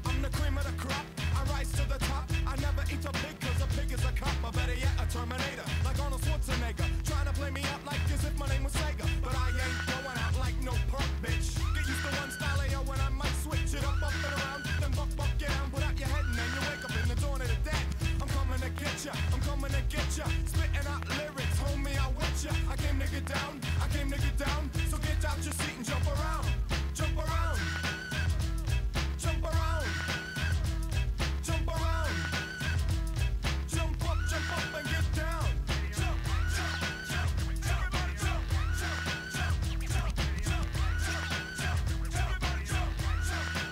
I'm the cream of the crop, I rise to the top. I never eat a pig cause a pig is a cop. Or better yet, a Terminator, like Arnold Schwarzenegger. Trying to play me out like as if my name was Sega. But I ain't going out like no punk bitch. Get used to one style of yo when I might switch it up and around. Then buck, get down, put out your head and then you wake up in the dawn of the dead. I'm coming to get ya, I'm coming to get ya. Spitting out lyrics, homie, I'll wet ya. I came to get down, I came to get down. So get out your seat and jump around. Jump around. Jump around. Jump around. Jump up and get down. Jump, jump, jump, everybody jump, jump, jump, jump, jump, jump, jump, everybody jump, jump, jump, jump, jump, jump, jump, everybody jump, jump,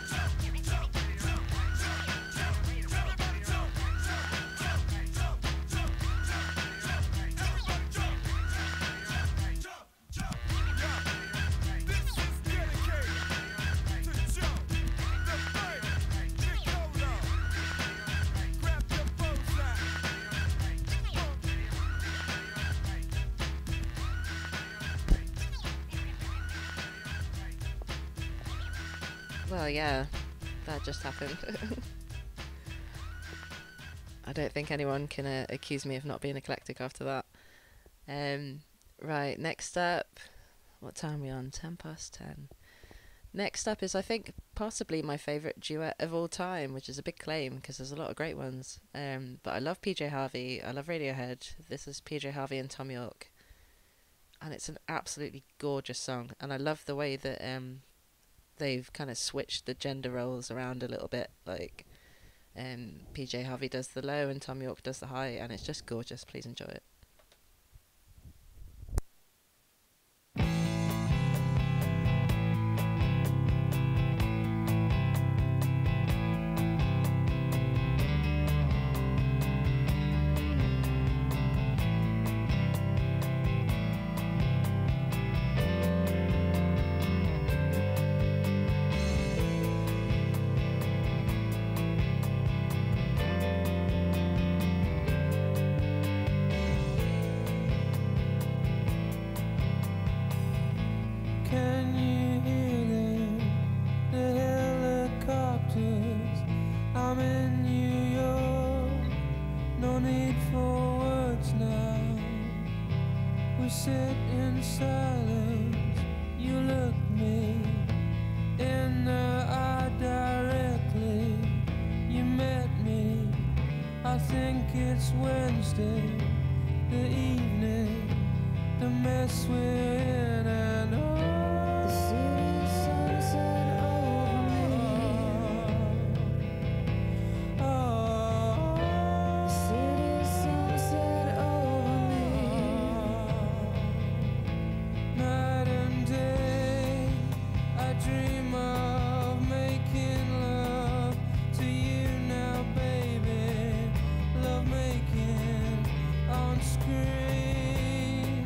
jump, jump, jump, everybody jump, jump, jump. Yeah, this is dedicated to jump, the fight, get cold up, grab your bows out. Well, yeah, that just happened. I don't think anyone can accuse me of not being eclectic after that. Right, next up, what time are we on? 10:10. Next up is, I think, possibly my favourite duet of all time, which is a big claim because there's a lot of great ones. But I love PJ Harvey, I love Radiohead. This is PJ Harvey and Tom York. And it's an absolutely gorgeous song. And I love the way that they've kind of switched the gender roles around a little bit. Like, PJ Harvey does the low and Tom York does the high, and it's just gorgeous. Please enjoy it. In silence, you look me in the eye directly. You met me, I think it's Wednesday, the evening, the mess we're in, and The city sunset over me. The city sunset over me. Night and day, I dream of making love to you now, baby. Love making on screen,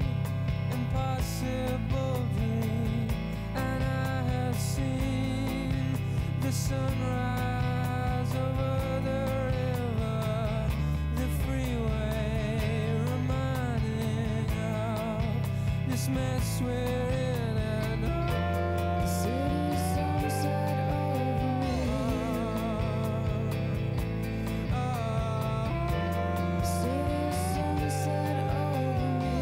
impossible dream. And I have seen the sunrise over the river, the freeway, reminding of this mess we're in, and The city sunset over me. The city sunset over me.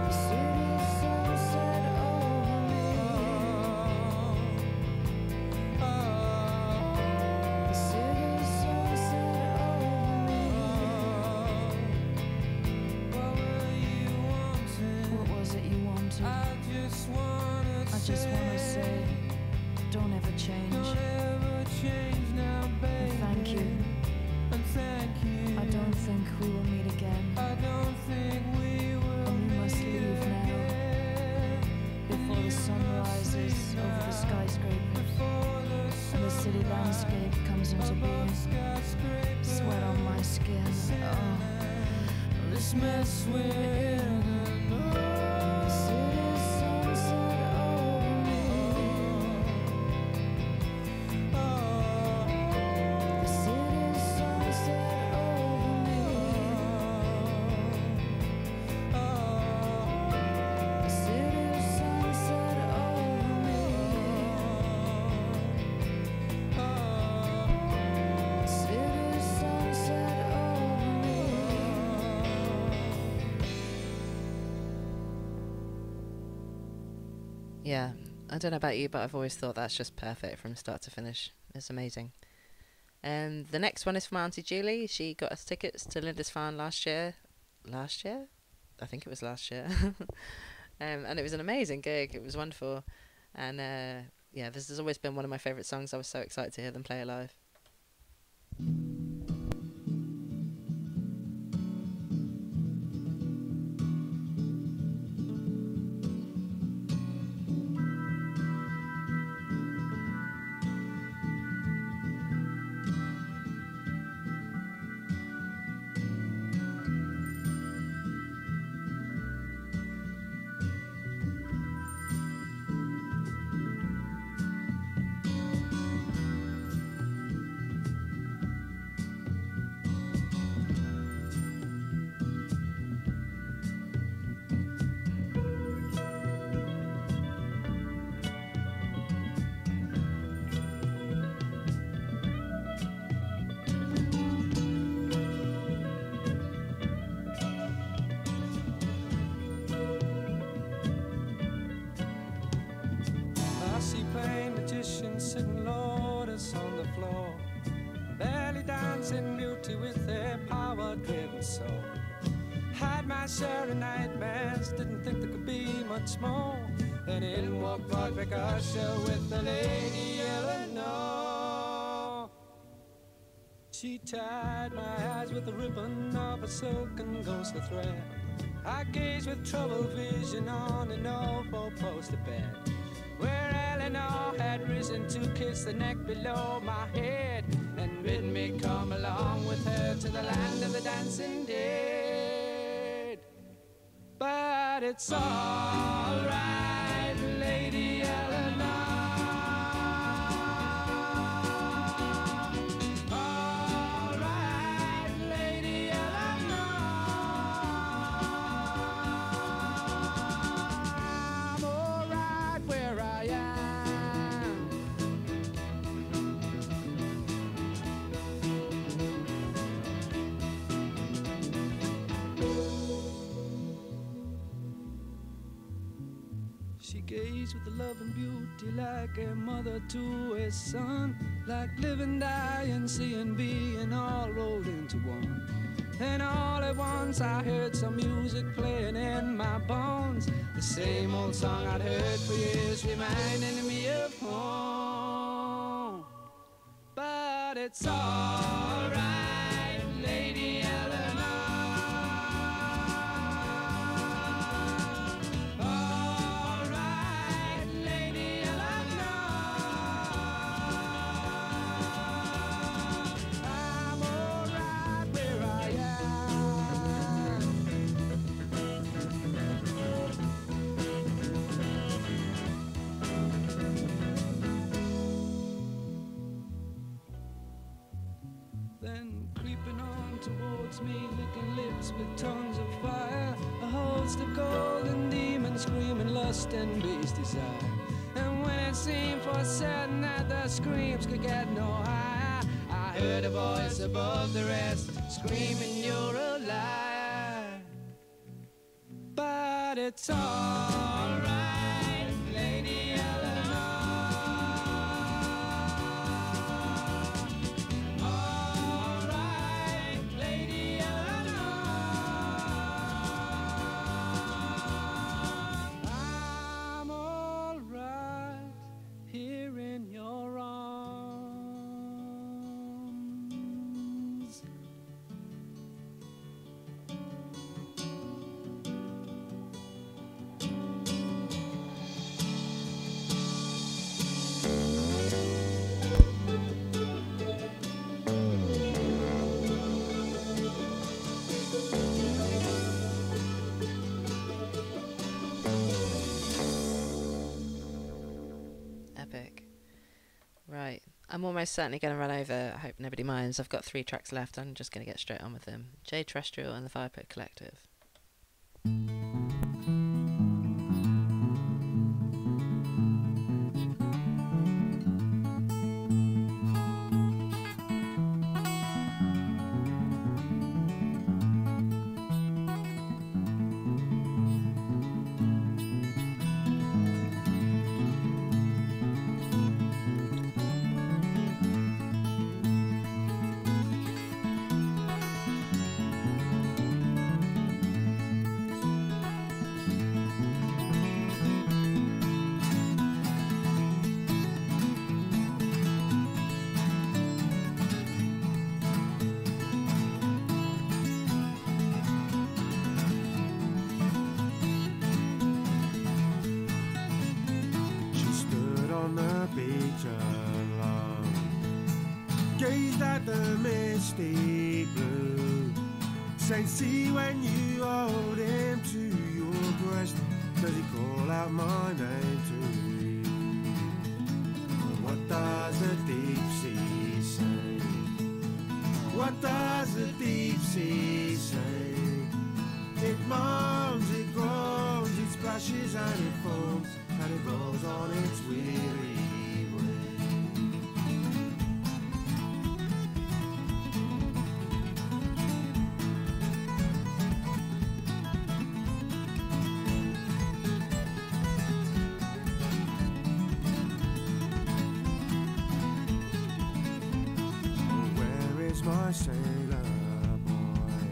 The city sunset over me. The city sunset over me. what were you wanting? What was it you wanted? I just wanna say, don't ever change. don't ever change now, baby. And thank you. And thank you. I don't think we will meet again. I don't think we will And we must meet leave now, again. before the sun rises over the skyscrapers Before and the city landscape comes into being. skyscrapers. Sweat on my skin. Oh, This mess we're in, and The city sunset over me. The city sunset over me. The city sunset over me. The city sunset over me. Yeah, I don't know about you, but I've always thought that's just perfect from start to finish. It's amazing. And the next one is from Auntie Julie. She got us tickets to Lindisfarne last year. Last year? I think it was last year. And it was an amazing gig. It was wonderful. And yeah, this has always been one of my favourite songs. I was so excited to hear them play it live. I see plain magicians sitting lotus on the floor, barely dancing beauty with their power-driven soul. Had my share of nightmares, didn't think there could be much more. Then in walked Roderick Usher with the Lady Eleanor. She tied my eyes with the ribbon of a silken ghostly thread. I gazed with troubled vision on an old four-poster bed, where Eleanor had risen to kiss the neck below my head. And bid me come along with her to the land of the dancing dead. But it's all right, Lady Eleanor. All right, Lady Eleanor. I'm all right where I am. She gazed with love and beauty like a mother to a son, like living, dying, seeing, being all rolled into one. And all at once I heard some music playing in my bones, the same old song I'd heard for years, reminding me of home. But it's all right, Lady Eleanor. All right, Lady Eleanor. I'm all right where I am. Then creeping on towards me, licking lips with tongues of fire, a host of golden demons screaming lust and base desire. And when it seemed for certain that the screams could get no higher, I heard a voice above the rest screaming, "You're a liar." But it's all right, Lady Eleanor. All right, Lady Eleanor. I'm all right here in your arms. Epic. Right. I'm almost certainly going to run over. I hope nobody minds. I've got 3 tracks left. I'm just going to get straight on with them. J Terrestrial and the Fire Pit Collective. She stood on the beach alone, gazed at the misty blue, saying, "See when you hold him to your breast, does he call out my name to you? What does the deep sea say? What does the deep sea say? It moans, it groans, it splashes and it foams, and it rolls on its weary way." Oh, where is my sailor boy?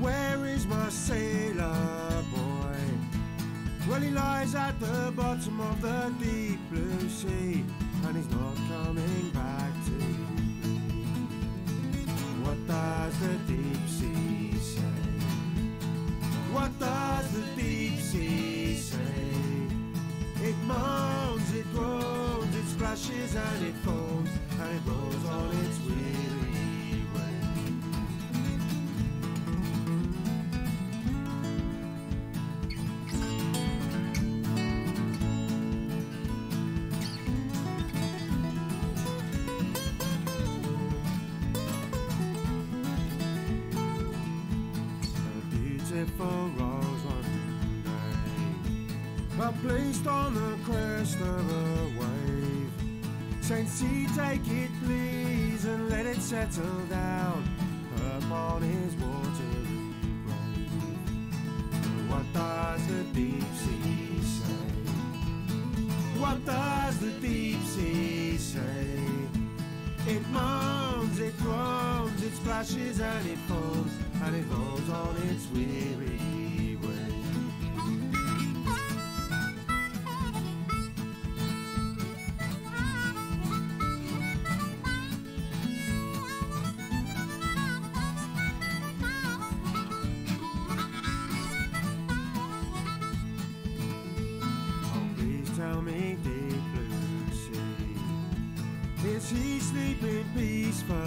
Where is my sailor boy? Well, he lies at the bottom of the deep blue sea, and he's not coming back to me. What does the deep sea say? What does the deep sea say? It moans, it groans, it splashes and it foams, and it rolls on its wheels. beautiful rose one day. Well, placed on the crest of a wave, Saint Sea, take it please and let it settle down upon his watery grave. What does the deep sea say? What does the deep sea say? It moans, it groans, it splashes and it foams, and it goes on its weary way. Oh, please tell me, deep blue sea, is he sleeping peacefully?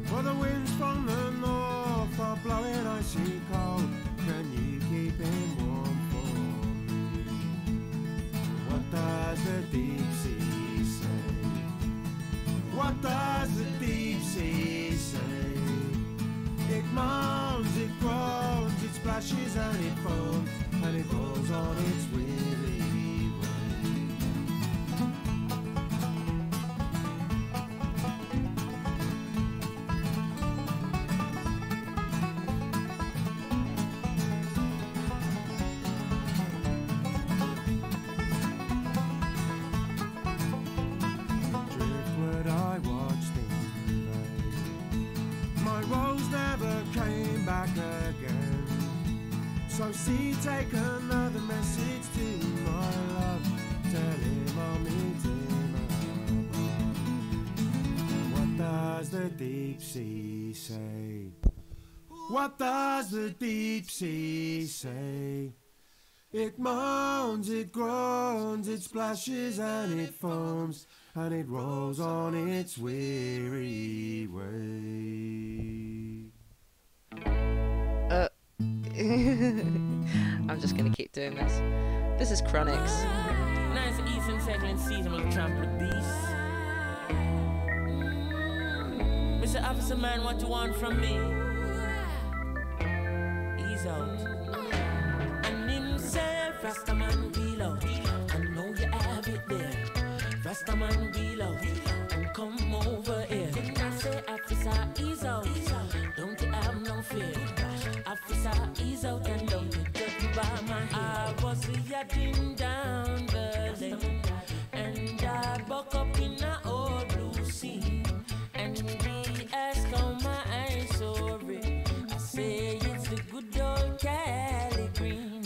For the winds from the north are blowing icy cold. Can you keep him warm for me? What does the deep sea say? What does the deep sea say? It moans, it groans, it splashes and it foams, and it goes on its weary way. Driftwood I watched in vain. My rose never came back again. So see, take another message to my love. Tell him I'll meet him above. What does the deep sea say? What does the deep sea say? It moans, it groans, it splashes and it foams, and it rolls on its weary way. I'm just gonna keep doing this. This is Chronics. Nice eastern cycling season will trample the beast. Mr. Officer Man, what you want from me? Ease out. And him say, Rastaman wheel out. I know you have it there. Rastaman wheel out. And come over here. I say, Officer, ease out. Don't you have no fear. Officer, ease out and don't you judge me by my hair. I was yachting down the lane, and I buck up in a old blue sea, and he asked how my eyes so red. I say it's the good old Cali green,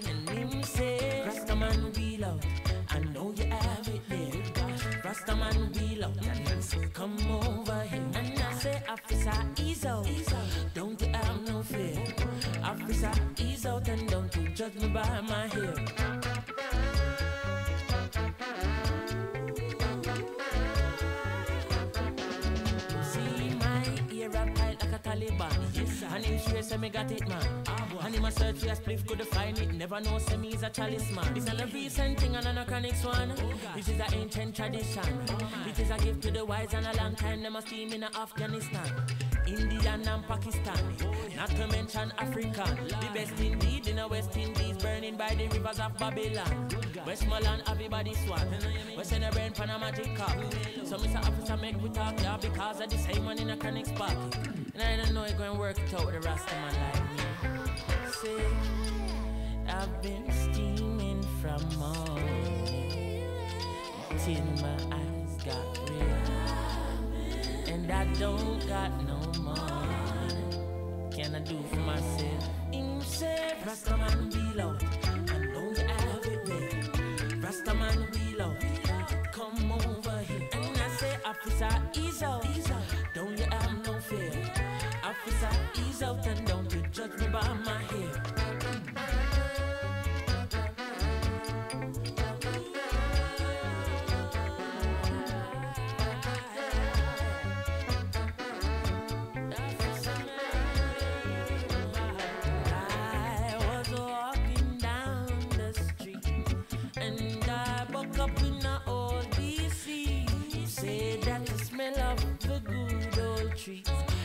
and him say, Rastaman wheel out, I know you have it there. Rastaman wheel out, and he say, come over here. And I say, Officer, ease out, don't you have no fear. Officer, ease out and don't you judge me by my hair. See my ear up tight like a Taliban. Yes, and him sure say me got it, man. And him a search for a spliff, could find it. Never know say me is a chalice man. This is a recent thing and an anachronic one. This is an ancient tradition. It is a gift to the wise and a long time them a steam in Afghanistan, Indian and Pakistani, not to mention African. The best indeed in the West Indies, burning by the rivers of Babylon. Westmoreland, everybody swan. We send a brain pan a magic cup. So Mr. Officer make we talk yeah, because of the same one in a chronic spark. And I don't know you're going to work it out with a Rasta man like me. Say, I've been steaming from morning till my eyes got red, and I don't got no more. Can I do for myself? Himself, Rastaman wheel out. I know you have it there. Rastaman wheel out. Come over here. And I say, Officer, ease out. Don't you have no fear. Officer, ease out and don't you judge me by my hair.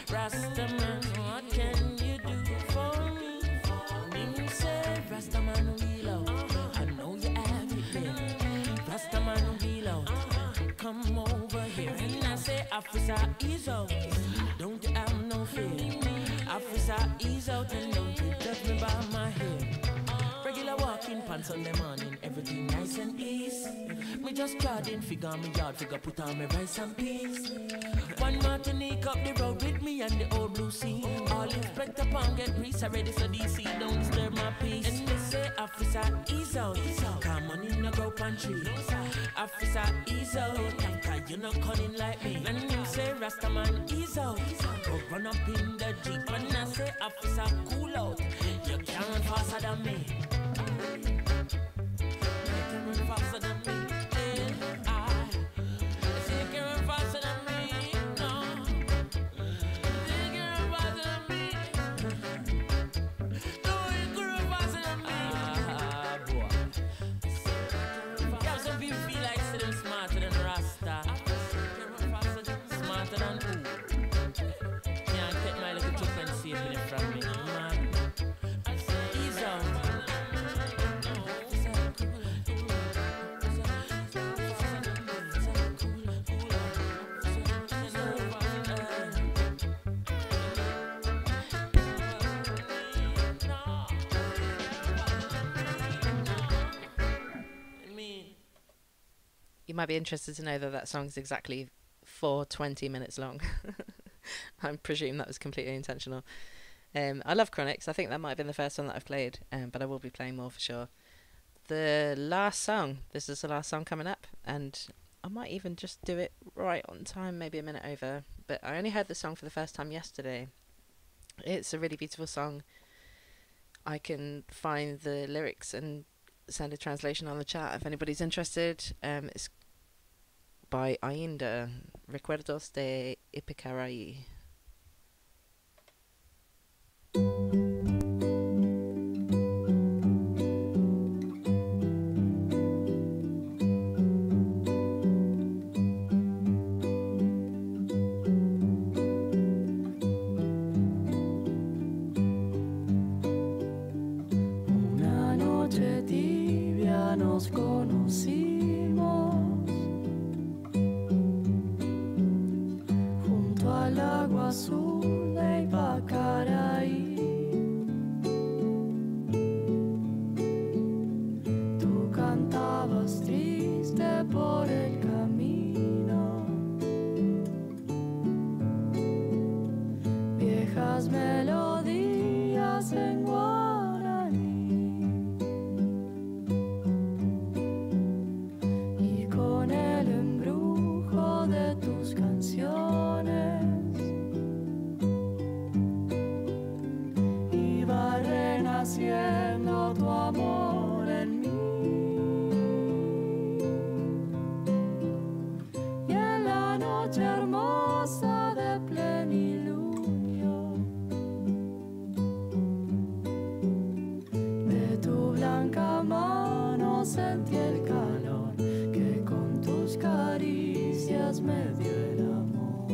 Rastaman, what can you officer, ease out. Don't you have no fear. Officer, ease out and don't you judge me by my hair. Regular walking pants on the morning, everything nice and easy. Me just trotting, figure me yard, figure put on me rice and peas. One Martinique up the road with me and the old blue sea. All inspector pound get grease, I ready so DC, don't disturb my peace. And me say, officer, ease out. Come on in, no go pantry. Officer, ease out. Cause you not cunning like me. And you say, Rastaman, ease out. Go run up in the Jeep. And I say, officer, cool out. You can't run faster than me. You can't run faster than me. I say you can't run faster than me. No. You can't run faster than me. No, you can't run faster than me. Boy. Yeah, some people feel like say them smarter than Rasta. Smarter than who? Can't take my little trick and save it from me, man. Ease out. You might be interested to know that that song's exactly 4:20 minutes long. I presume that was completely intentional. I love Chronics. I think that might have been the first one that I've played, but I will be playing more for sure. The last song, this is the last song coming up, and I might even just do it right on time, maybe a minute over, but I only heard the song for the first time yesterday. It's a really beautiful song. I can find the lyrics and send a translation on the chat if anybody's interested. It's by Ainda, Recuerdos de Ipicaraí. Una noche tibia nos conocimos junto al agua azul de Ipacaraí. Tú cantabas triste por el camino, viejas melodías en guaraní, y con el embrujo de tus canciones iba renaciendo tu amor en mí. Y en la noche hermosa de plenilunio de tu blanca mano sentí el calor que con tus caricias me dio el amor.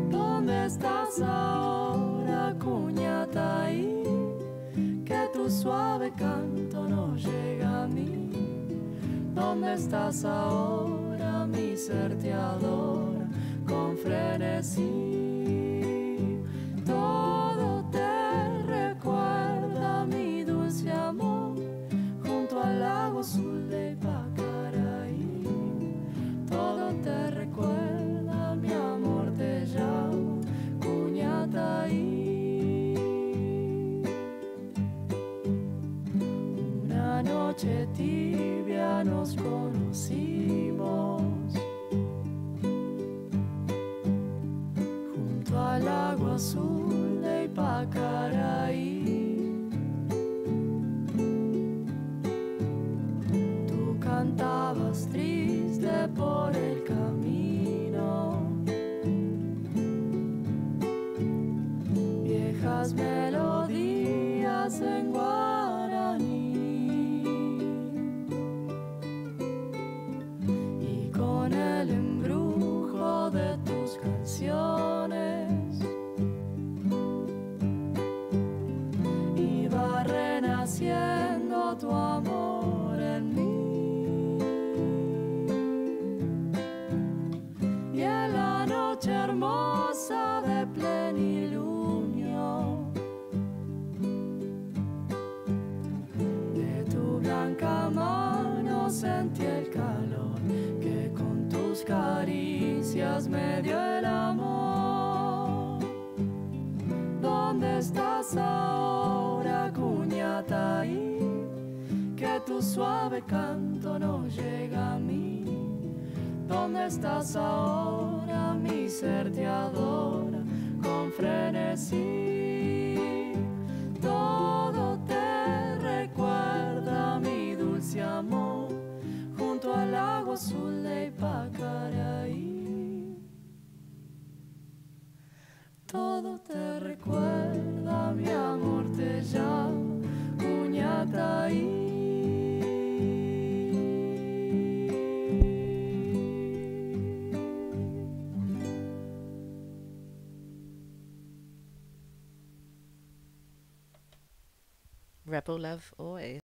¿Dónde estás ahora, Cuñataí? Que tu suave canto no llega a mí. ¿Dónde estás ahora? Mi ser te adora con frenesí. Todo te recuerda mi dulce amor junto al lago azul de Ipacaraí. Todo te recuerda, mi amor, te llamo Cuñataí. Una noche tibia nos conocimos junto al agua azul de Ipacaraí. Tú cantabas triste por el camino, viejas melodías en guaraní, y con el embrujo de tus canciones iba renaciendo tu amor en mí. ¿Dónde estás ahora, cuñataí? Que tu suave canto no llega a mí. ¿Dónde estás ahora? Mi ser te adora con frenesí. Todo te recuerda mi dulce amor junto al agua azul de Ipacaraí. Todo te recuerda, mi amor te llama, cuñataí. Rebel love always.